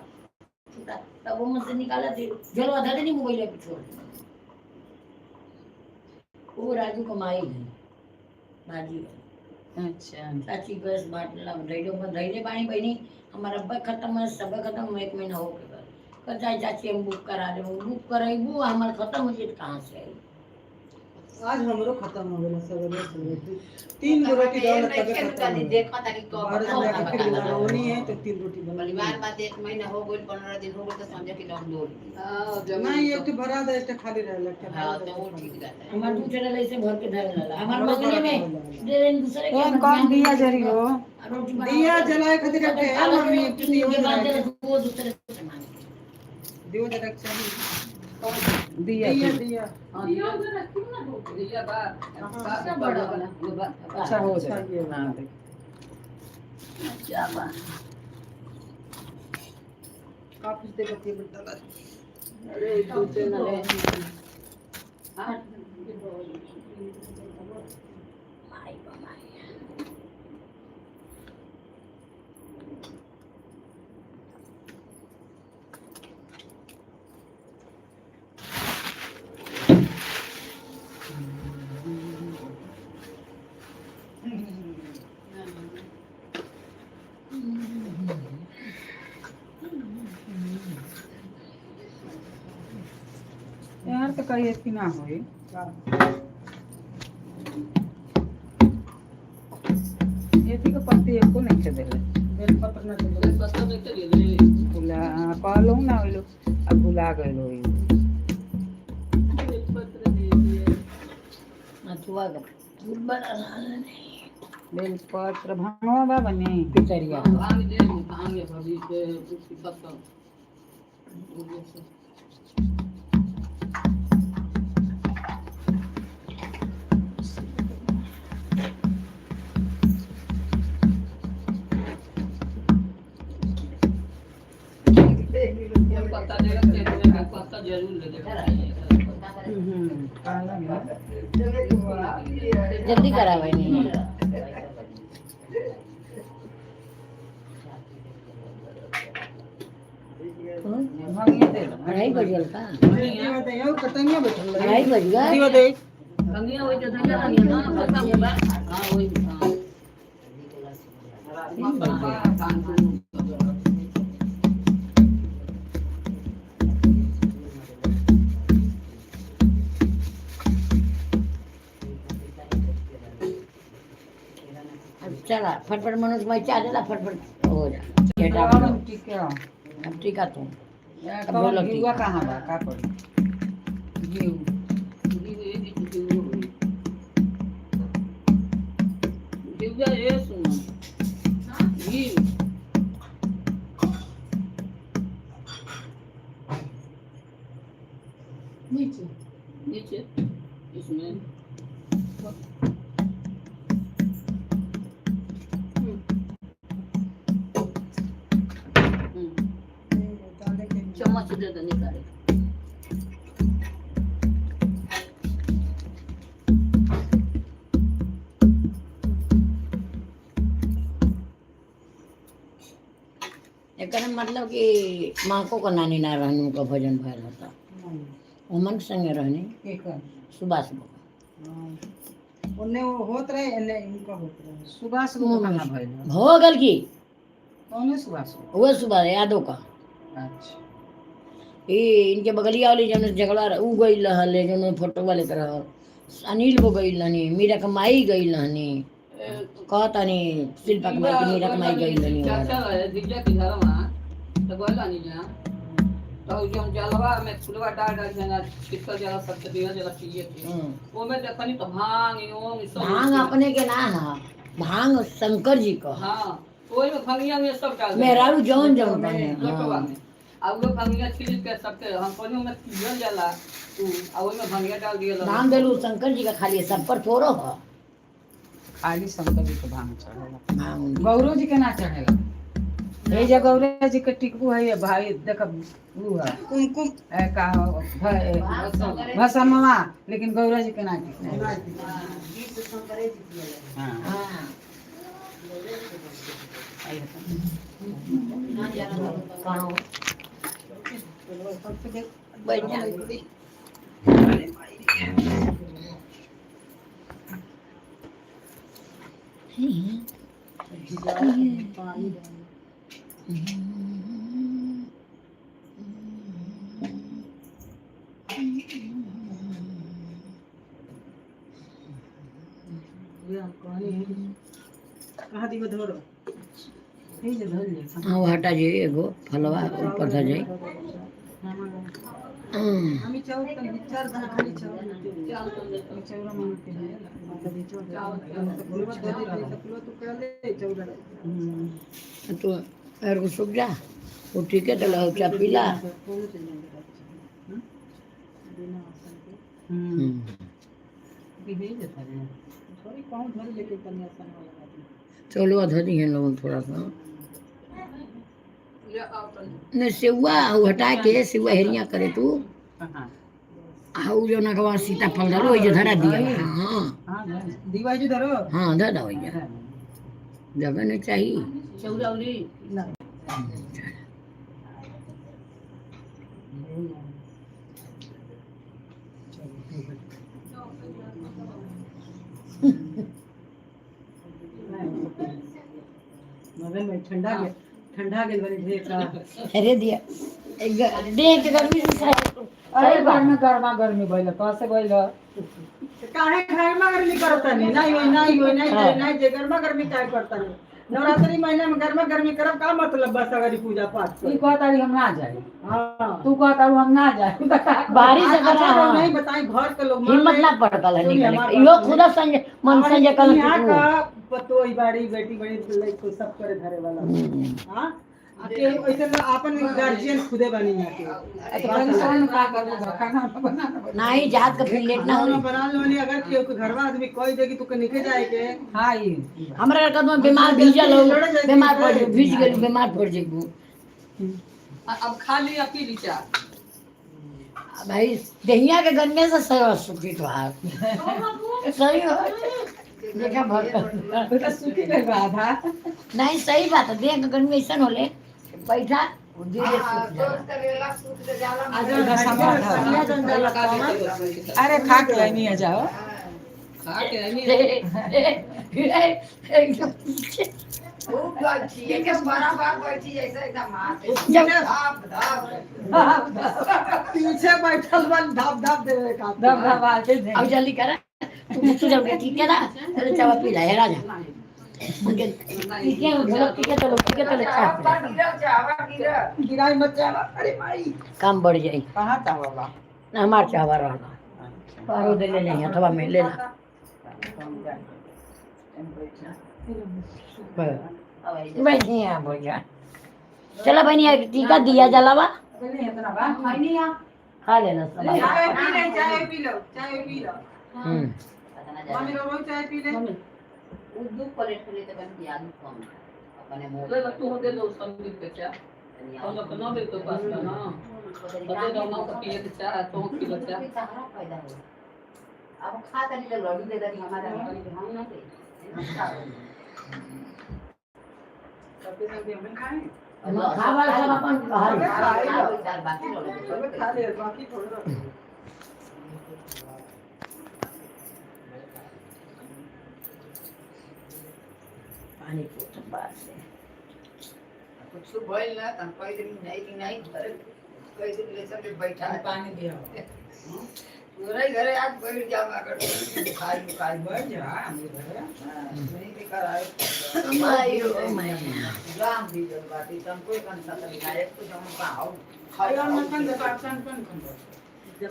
तब वो मुझसे निकाला थे झोलवा धे देनी मोबाइल पे छोड़ वो राजू कमाई है बाजी अच्छा चाची बस बाटला धैले पानी बहनी हमारा अब्बा खत्म है सब खत्म 1 महीना हो गया कर चाहे चाची हम बुक करा दे बुक कराइबू हमार खत्म हो जाए कहाँ से आई आज हमरो खत्म हो गया सवेरे 3 रोटी डाल तब खत्म देखा था कि बाहर से जाके फिर बनानी है तो 3 रोटी बना परिवार बात 1 महीना हो गई 15 दिन हो गए तो समझ के लॉक दो। हां नहीं एक तो भरा दे एक खाली रह एक हां तो वो ठीक रहता है। हमार दूसरे ऐसे भर के धर लला हमार मंगने में दे देन दूसरे के कौन कौन दिया जरी हो रोटी बना दिया जलाए खातिर रखे हैं मम्मी एक तो दियो के बाद जलाए दे वो दूसरे से मांगे दियो जला के चाहिए दिया दिया हां दिया बा सब बड़ा वाला अच्छा हो अच्छा, जाए ये हां देख क्या बा काफी दे बत्ती बदला अरे दूसरे न ले हां माई माई यार तो कहीं ऐसी ना होई ये थी के पत्ती एको नहीं के देले बेल पत्र ना दे बस तो देख ले भुला कहलो ना होइलो अब भुला गइलो ई पत्र दे दिए अथवा का बड़ा नहीं बेल पत्र भांगवा बा बने पितरिया भांग दे भांग भभी के कुछ खत्म पत्ता दे रखे पत्ता जरूर ले काला ना जल्दी करावे नहीं भंगिया दे दो। 2:30 बजल का यो कतंगिया बैठल 2:30 बज गए दीवा दे कंगिया होई तो धंधा नहीं ना पता होगा हां वही चला फटफट मनोज मैं चालेला फटफट हो जा बेटा अब ठीक है। अब ठीक है तू कौन गिवा कहाँ बा का पड़ी गिव दिव्या ये सुन ये नीचे इसमें चम्मच दे दे निकाले एकरा मतलब कि माको को नानी ना रहनु का भजन भयल होता उमन संगे रहनी एक सुबह सुबह उन्ने वो होत रहे इन्ने इनका होत रहे सुबह सुबह कहाँ भइल हो गल की कौन सुबह सुबह वो सुबह यादों का अच्छा ये इनके बगलिया वाली जन झगड़ा उ गई रहले जन फोटो वाले तरह अनिल वो गई रहनी मीरा कमाई गई रहनी कहता नहीं शिल्पा कमाई की मीरा कमाई गई रहनी चाचा है दिव्या के घर में तो बोला नहीं जा तो जो जलवा में फुलवा डाल डाल देना कितना जला सकते दिया जला पिए थे वो में देखनी तो भांग यो सब भांग अपने के ना है भांग शंकर जी का हां ओई में भंगिया में सब डाल मेहरारू जौन जौन बने लोटवा में अब लोग भंगिया छिल के सबके हम कोने में पियल जाला तू आ ओई में भंगिया डाल दिया भांग देलू शंकर जी का खाली सब पर थोड़ो है खाली शंकर जी के भांग चढ़ेला भांग गौरव जी के ना चढ़ेला ये जो गौरव जी के टिकबू है ये भाई देख वो है कुमकुम ए का भसमवा लेकिन गौरव जी के ना टिकबू हां हाँ बैठ जा कहाँ दीवा धरो हे जे धर ले हाँ वो हटा जाइए एगो फलवा ऊपर धर जाइए हमी चाव त विचार दा खाली चाव चावरा मानते हैं मतलब चाव फुलवा दे दे फुलवा तू कर ले चावरा तो पैर को सूख जा वो ठीक है तो लो चाय पीला भी जाता है सॉरी कौन धर लेके कन्या सन वाला चलो अधर ही हैं लोग थोड़ा सा ये आप ने सेवा वो हटा के सेवा हेरिया करे तू हां आउ जो ना कवा सीता फल डालो ये धरा दिया हाँ हां दीवा जो धरो हाँ धर दो ये जगह नहीं चाहिए चौरावली ना मगर मैं ठंडा गेल बनी ढेर का अरे दिया देख के गर्मी से अरे घर में गर्मी भइल कैसे भइल काहे घरमा गर्मी करता नहीं जे घरमा गर्मी काहे करता नहीं नवरात्रि महीना में घरमा गर्मी करब का मतलब बस अगर पूजा पाठ तू कहताड़ी हम ना जाए हां तू कहताड़ू हम ना जाए बारिश अगर अच्छा नहीं बताई घर के लोग हिम्मत ना पड़ता है निकले यो खुदा संजय मन संजय कल यहाँ का पतोई बाड़ी बेटी बड़ी लड़की सब करे धरे वाला हां आके ऐसे में अपन गार्जियन खुदे बनी यहाँ के इंसान का करबो खाना बनाना नहीं जात का फिर लेट ना हो खाना बना लो अगर केहू के घरवा आदमी कह देगी तू के निकल जाए के हां ई हमरा कदम बीमार भीजल हो बीमार पड़ भीज गेल बीमार पड़ जेबू अब खा लिया पी ली चा भाई दहिया के गन्ने से सही सुखी तो हार सही हो देखा भर तो सूखी गई बात है नहीं सही बात है देख के गन्ने ऐसा होले बैठा वो धीरे सूख जाला। इधर सामान कन्या जंजाल कौन? अरे खा के नहीं आ जाओ खा के नहीं एकदम पीछे खूब बैठी है के बराबर बैठी जैसे एकदम हाथ धाप धाप पीछे बैठल बन धप धप देवे का दब दबाते थे अब जल्दी कर तू जब ठीक है ना चलो चावा पी ले राजा ठीक है चलो चावा गिराई मत जावा अरे भाई काम बढ़ जाए कहाँ था बाबा ना हमार चावा रहना पारो दे ले नहीं अथवा में ले ला बहनी आ भैया चला बहनी टीका दिया जलावा खा लेना सब चाय पी ले चाय पी लो मम्मी लोग चाय पी ले दो प्लेट के लिए तो बन गया आलू कम अपने मुंह ले तू दे दो संदीप के क्या हम लोग ना दे तो पास का ना बजे दो ना तो पिए के चाह तो की बच्चा सहारा पैदा हो अब खा तनी ले लड्डू दे दनी हमारा हम ना दे सबके संग हम खाएं खावा सब अपन बाहर बाकी लोग सब खा ले बाकी थोड़ा पानी को बाहर से कुछ बोल ना तन कोई दिन नहीं कोई दिन ले सब बैठा पानी दिया पूरे घरे आज बैठ जाओ अगर खाई बैठ जा हमरे घर नहीं भी कराए मायो माय राम भी जब बाती तन कोई कन सा दिखाए तो हम पाओ खाया मटन दे पाचन कन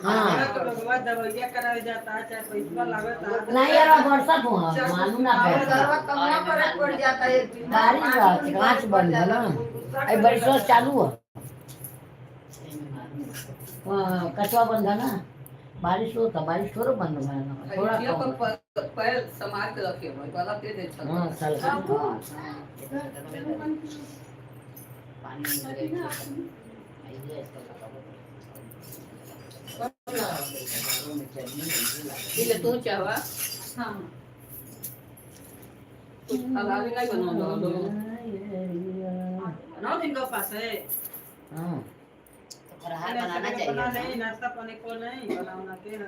हाँ। तो भगवान दवाइया कराए जाता है चाहे पैसा लागता नहीं यार वर्षा तो मालूम ना और पड़ता दरवा कमरा पर पड़ जाता है बारिश रात कांच बंद है ना अरे बारिश चालू है कचवा बंद है ना बारिश हो तो बारिश थोड़ा बंद हुआ है ना थोड़ा ये कम तो पैर समाज के रखे भाई वाला दे दे चल हाँ साल पानी ये तू चाहवा हां कुछ हलाली नहीं बना दो नौ दिन का पास है हाँ फराहार बनाना चाहिए नहीं नाश्ता पानी को नहीं बनाना के है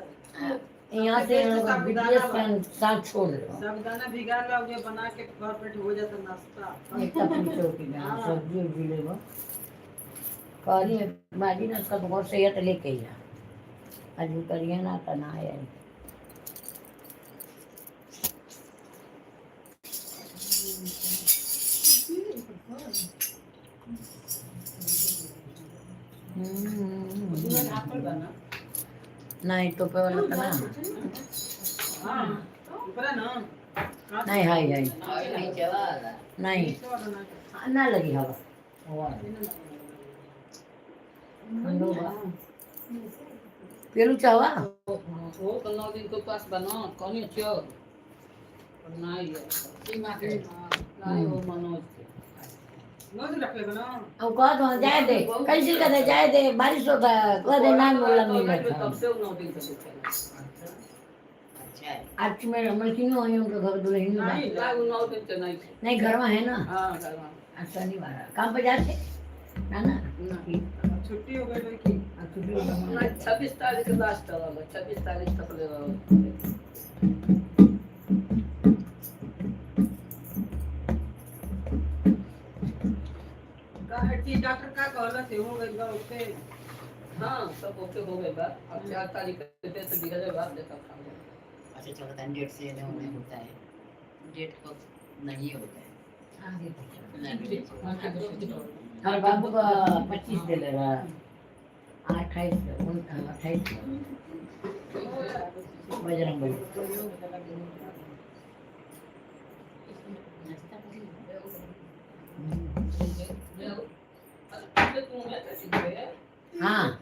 यहाँ से बीटीएस का साथ छोड़ दो साबुदाना भिगा लो ये बना के परफेक्ट हो जाता नाश्ता एक तो पूछो कि ना सब्जी भी ले लो करी बाजी ना उसका बहुत सेहत लेके ही आज करिए ना तो ना आया नहीं तो पे वाला का ना हां ऊपर ना नहीं हाय हाय नहीं चला नहीं ना लगी हवा पेरू चावा वो तो 9 दिन तो पास बना कौन चो नहीं है नहीं वो मनोज नौ दिन रख ले बना अब कह दो जाए दे कैसे करे जाए दे बारिश होता है कह दे ना बोला मिनट तब से 9 दिन तक चला अच्छा आज मेरे मलकिनी हो उनका घर दुल्हन नहीं ना 9 दिन से नहीं नहीं घर में है ना हां करवा आज शनिवार काम पे जाते ना ना छुट्टी हो गई भाई की आज छुट्टी हो गई। ना 26 तारीख के लास्ट वाला 26 तारीख तक ले रहा का हर चीज डॉक्टर का कहला से हो गई बा उससे हां सब ओके हो गए बात अब 4 तारीख के से 2000 बाद देखा खाऊंगा अच्छा चलता है डेट से नहीं होता है डेट को नहीं होता है और बाबू का 25 दे ले रहा 28 बजरंग बली हाँ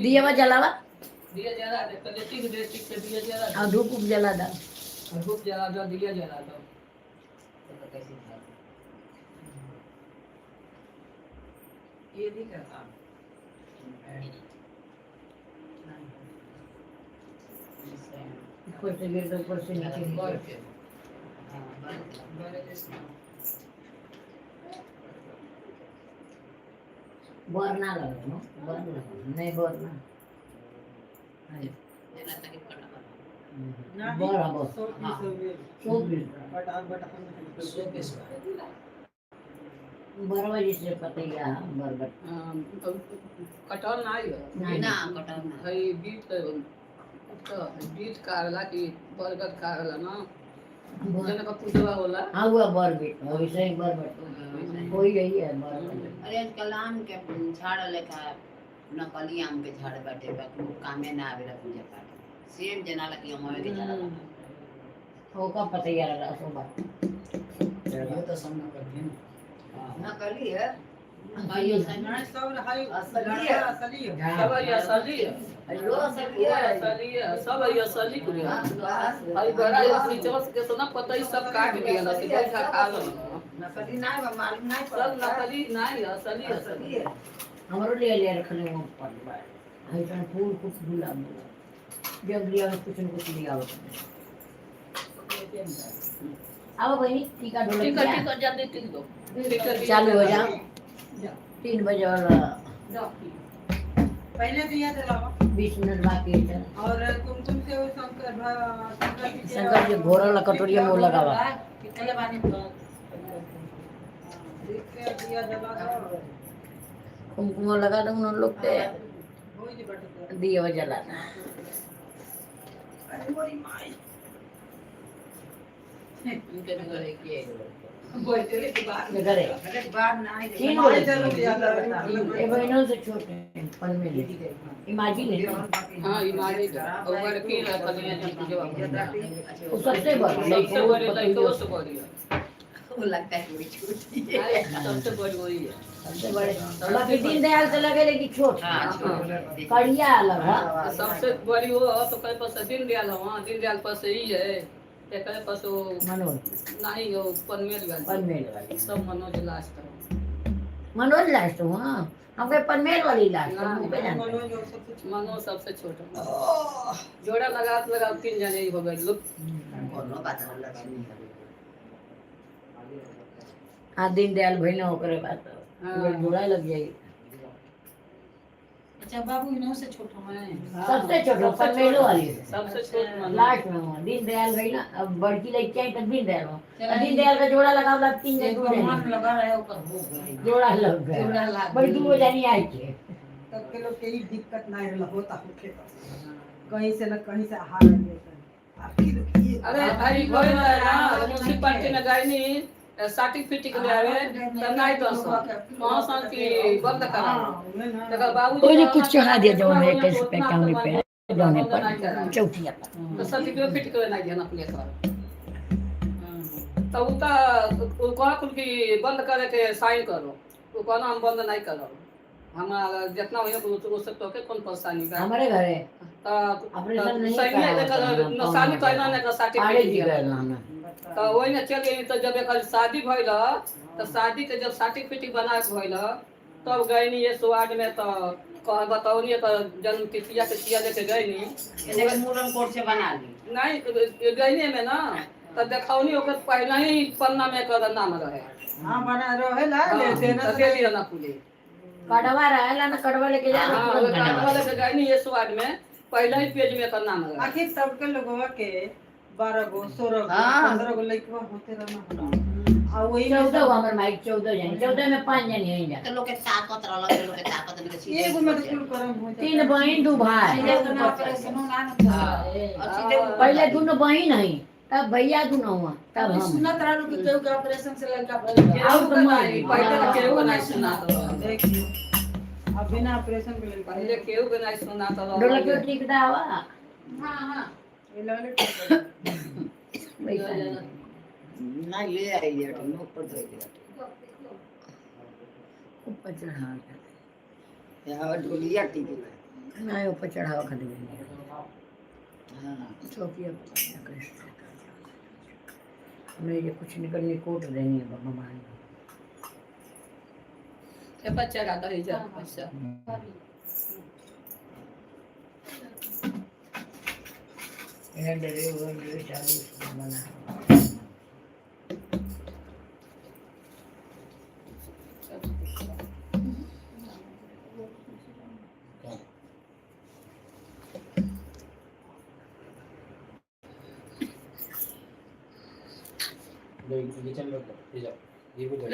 दिया वा जलावा दिया जला दे कल ठीक दे ठीक से दिया जला और धूप उप जला दा धूप जला दो दिया जला दो कैसे था ये भी करता ऊपर से गिर दो ऊपर से नीचे गिर बर ना लगे नो बर लगे नहीं बर ना बर अब बरवा जिससे पता ही है बरबर कटहल नहीं है ना कटहल ना भाई बीट तो बीट काढ़ला की बरगद काढ़ला ना जने का पूजवा होला हाँ हुआ बर बेट वैसे ही बरबर कोई यही है बरबर अरे आजकल आम के झाड़ लेखा नकली आम के झाड़ बाटे बाकी कामे ना आवेला पूजा पाठ सेम जना लगी हमारे के झाड़ वो का पता ही है रहा सो बात ये तो सामना कर दिया नकली है भाई सब हाई असली है असली है सब ये असली है अयो असली है असली है सब ये असली कुल है भाई बड़ा असली चमस के सोना पता ही सब काट दिया ना सीधा खा लो नकली ना है मालूम नहीं सब नकली नहीं असली असली है हमारो ले रखने वो पर ऐसा फूल कुछ भूला जब लिया कुछ न कुछ लिया होता आओ बहनी टीका ढोल ठीक है ठीक है जल्दी टिक दो चालू हो जाओ 3 बजे वाला पहले दिया था लावा 20 मिनट बाकी है चल और कुमकुम से वो शंकर जी घोरा कटोरिया में वो लगा हुआ कितने पानी दिया जला दो कुमकुम लगा दो उन लोग पे होई नहीं बटता दिया जलाना अरे मोरी माई इनके घर के बोलते के बाद करे अरे बात ना है 3 हमारे बजे चलो दिया था ये बहनों से छोटे हैं पन में ले इमेजिन है हां इमानी और की रखलिए जब पूजवा वो सबसे बड़ा सबसे बड़ी लाइक तो बड़ी है वो लगता है कोई छोटी है सबसे बड़ी वही है सबसे बड़े बाकी दीनदयाल से लगे लेकिन छोट हां छोटी कड़िया अलग है सबसे बड़ी वो तो कहीं पर दिन दयाल वहाँ दिन दयाल पर से ही है एक पास वो मनोज नहीं वो पनमेल वाली पनमेल वाली सब मनोज लास्ट मनोज लास्ट हाँ हम कहे पनमेल वाली लास्ट हम पे जानते हैं। मनोज सबसे मनोज सबसे छोटा जोड़ा लगा 3 जने ही हो गए लोग कोनो बात ना लक्ष्मी हाँ दीनदयाल भाई ना होकर बात हाँ। जोड़ा लग जाएगी अच्छा बाबू इन्हों से छोटा है सबसे छोटा पनमेलो वाली सबसे छोट मनोज लास्ट में हुआ दीनदयाल भाई ना अब बड़की लग जाए तब दीनदयाल हो दीनदयाल का जोड़ा लगा हुआ 3 जन दूर है लगा रहा है ऊपर हो गए जोड़ा लग जोड़ा गया लग बड़ी गया। दूर जानी आई थी तब के लोग के ही दिक्कत नहीं होता होखे कहीं से न कहीं से हार लेते आखिर ये अरे भाई कोई ना म्युनिसिपैलिटी में गई नहीं सर्टिफिकेट ले आवे तब नहीं तो वहां सन की बंद करा तकर बाबू कोई नहीं कुछ चढ़ा दिया जो है कैसे पे काउंट पे जाने पर चौथिया तो सर्टिफिकेट फिट करे नहीं देना अपने सर तो उता कहा कुल की बंद करे के साइन करो तो कहना हम बंद नहीं करो हमारा जितना हो उससे तो के कौन परेशानी का हमारे घर है ऑपरेशन नहीं सही है लेकर नौसानी तो इन्होंने का आड़े सर्टिफिकेट जी दिया करना हमें तो वही ना चल गई तो जब एक शादी भइल तो शादी के जब सर्टिफिकेट बना के भइल तब गई नहीं ये स्वाद में तो कह बताओ नहीं तो जन्म तिथिया के चिया लेके गई नहीं इन्हें मूरन कोट से बना ली नहीं गई नहीं में ना तो देखाओ नहीं ओकर पहले ही पन्ना में कर नाम रहे हां बना रहेला लेते ना तो दे दिया ना पुले कड़वा रहेला ना कड़वा लेके जाना हां वो कागज लेके गई नहीं ये स्वाद में पहले ही पेज में कर नाम रहे आखिर सबके लोगवा के 12 गो 16 गो हाँ। 15 गो लइकवा होते रहना आ वही में 14 हुआ हमारे माइक 14 जन 14 में 5 जन यहीं जा तो लोग के ताकत रहल लोग के ताकत नहीं सीधे एगो में तो कुल करम हो जाता 3 बहन 2 भाई ऑपरेशन ना और सीधे पहले दोनों बहन है तब भैया दोनों हुआ तब हम सुनत रहलू कि केहू के ऑपरेशन से लड़का भइल आओ तो मारी पहले तो केहू को नहीं सुना तो देखिए अब बिना ऑपरेशन के लड़का पहले केहू को नहीं सुना तो डोला क्यों ठीक दावा हां हां ये लड़के वैसा ना ले आई है तो ऊपर दे दिया ऊपर चढ़ा यहाँ ढोलिया टीवी ना ऊपर चढ़ावा कर देंगे हां चौकिया मेरे कुछ निकलने कोट देनी है बाबा मान ये बच्चा का दही जा बच्चा ये डरे वो डरे चालू बना ले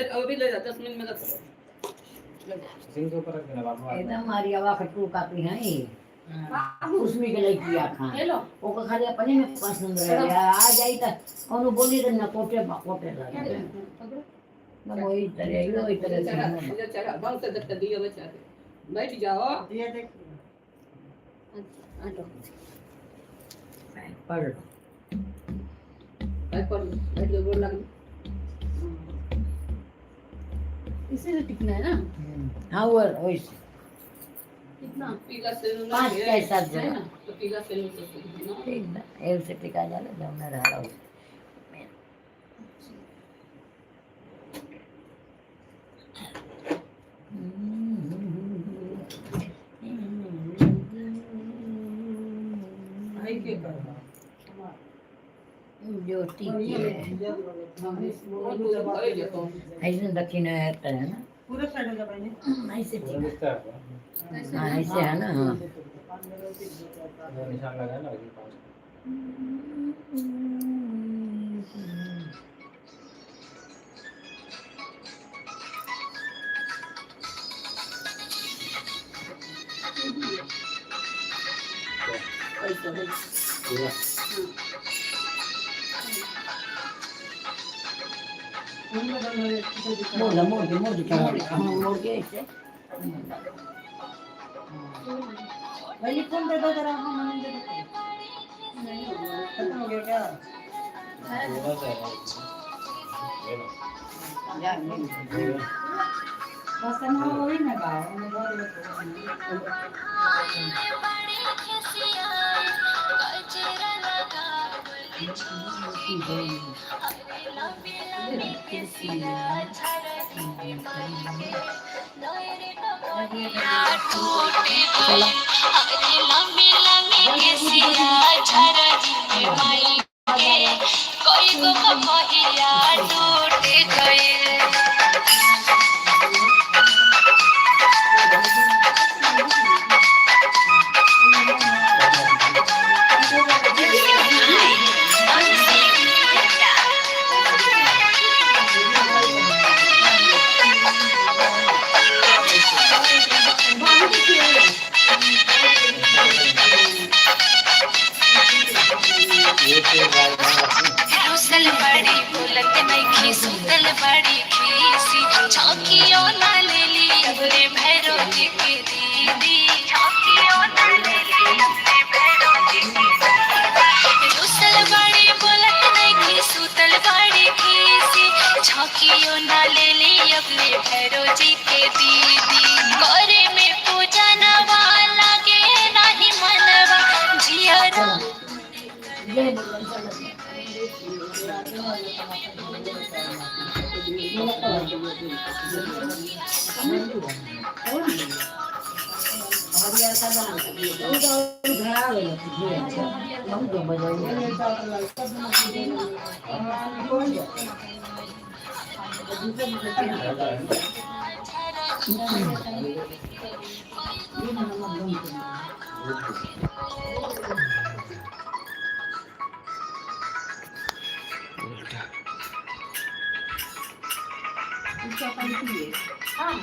अभी ले जा 10 मिनट में कर एकदम मारी आवा खट्टू कापी है उसमें के लड़की आखा ले लो ओका खाली अपने में पसंद रहे आ जाई त कोनो बोली त न कोटे लगे न वही तरह यो वही तरह से मुझे चढ़ा बहुत से दत्त दियो बच्चा बैठ जाओ ये देख पढ़ पर बैठ जो गोल लग इसी से टिकना है ना हाँ वो वैसे कितना पीला से 5 के साथ है जाए ना तो पीला से ना ठीक ना एक से टिका जाले जब न रहा आई के कर जो ठीक है ऐसे दक्षिण है ना पूरे साइड हो जा भाई ऐसे ठीक हाँ ऐसे है ना हाँ निशान लगा ना मोड़ के ऐसे भाई कौन दे दो जरा हम मन दे खत्म हो गया क्या बस हम वही ना गाओ मैं बहुत कोई को कहिया टूट गए रुसल बड़ी बुलत नहीं सुतल बड़ी खीसी चौकियो ना ले ली अपने भैरो जी के दीदी चौकियो ना ले ली अपने भैरो जी के दीदी रुसल बड़ी बुलत नहीं सुतल बड़ी खीसी चौकियो ना ले ली अपने भैरो जी के दीदी गोरे में पूजा नवा लागे नहीं मनवा जिया हाँ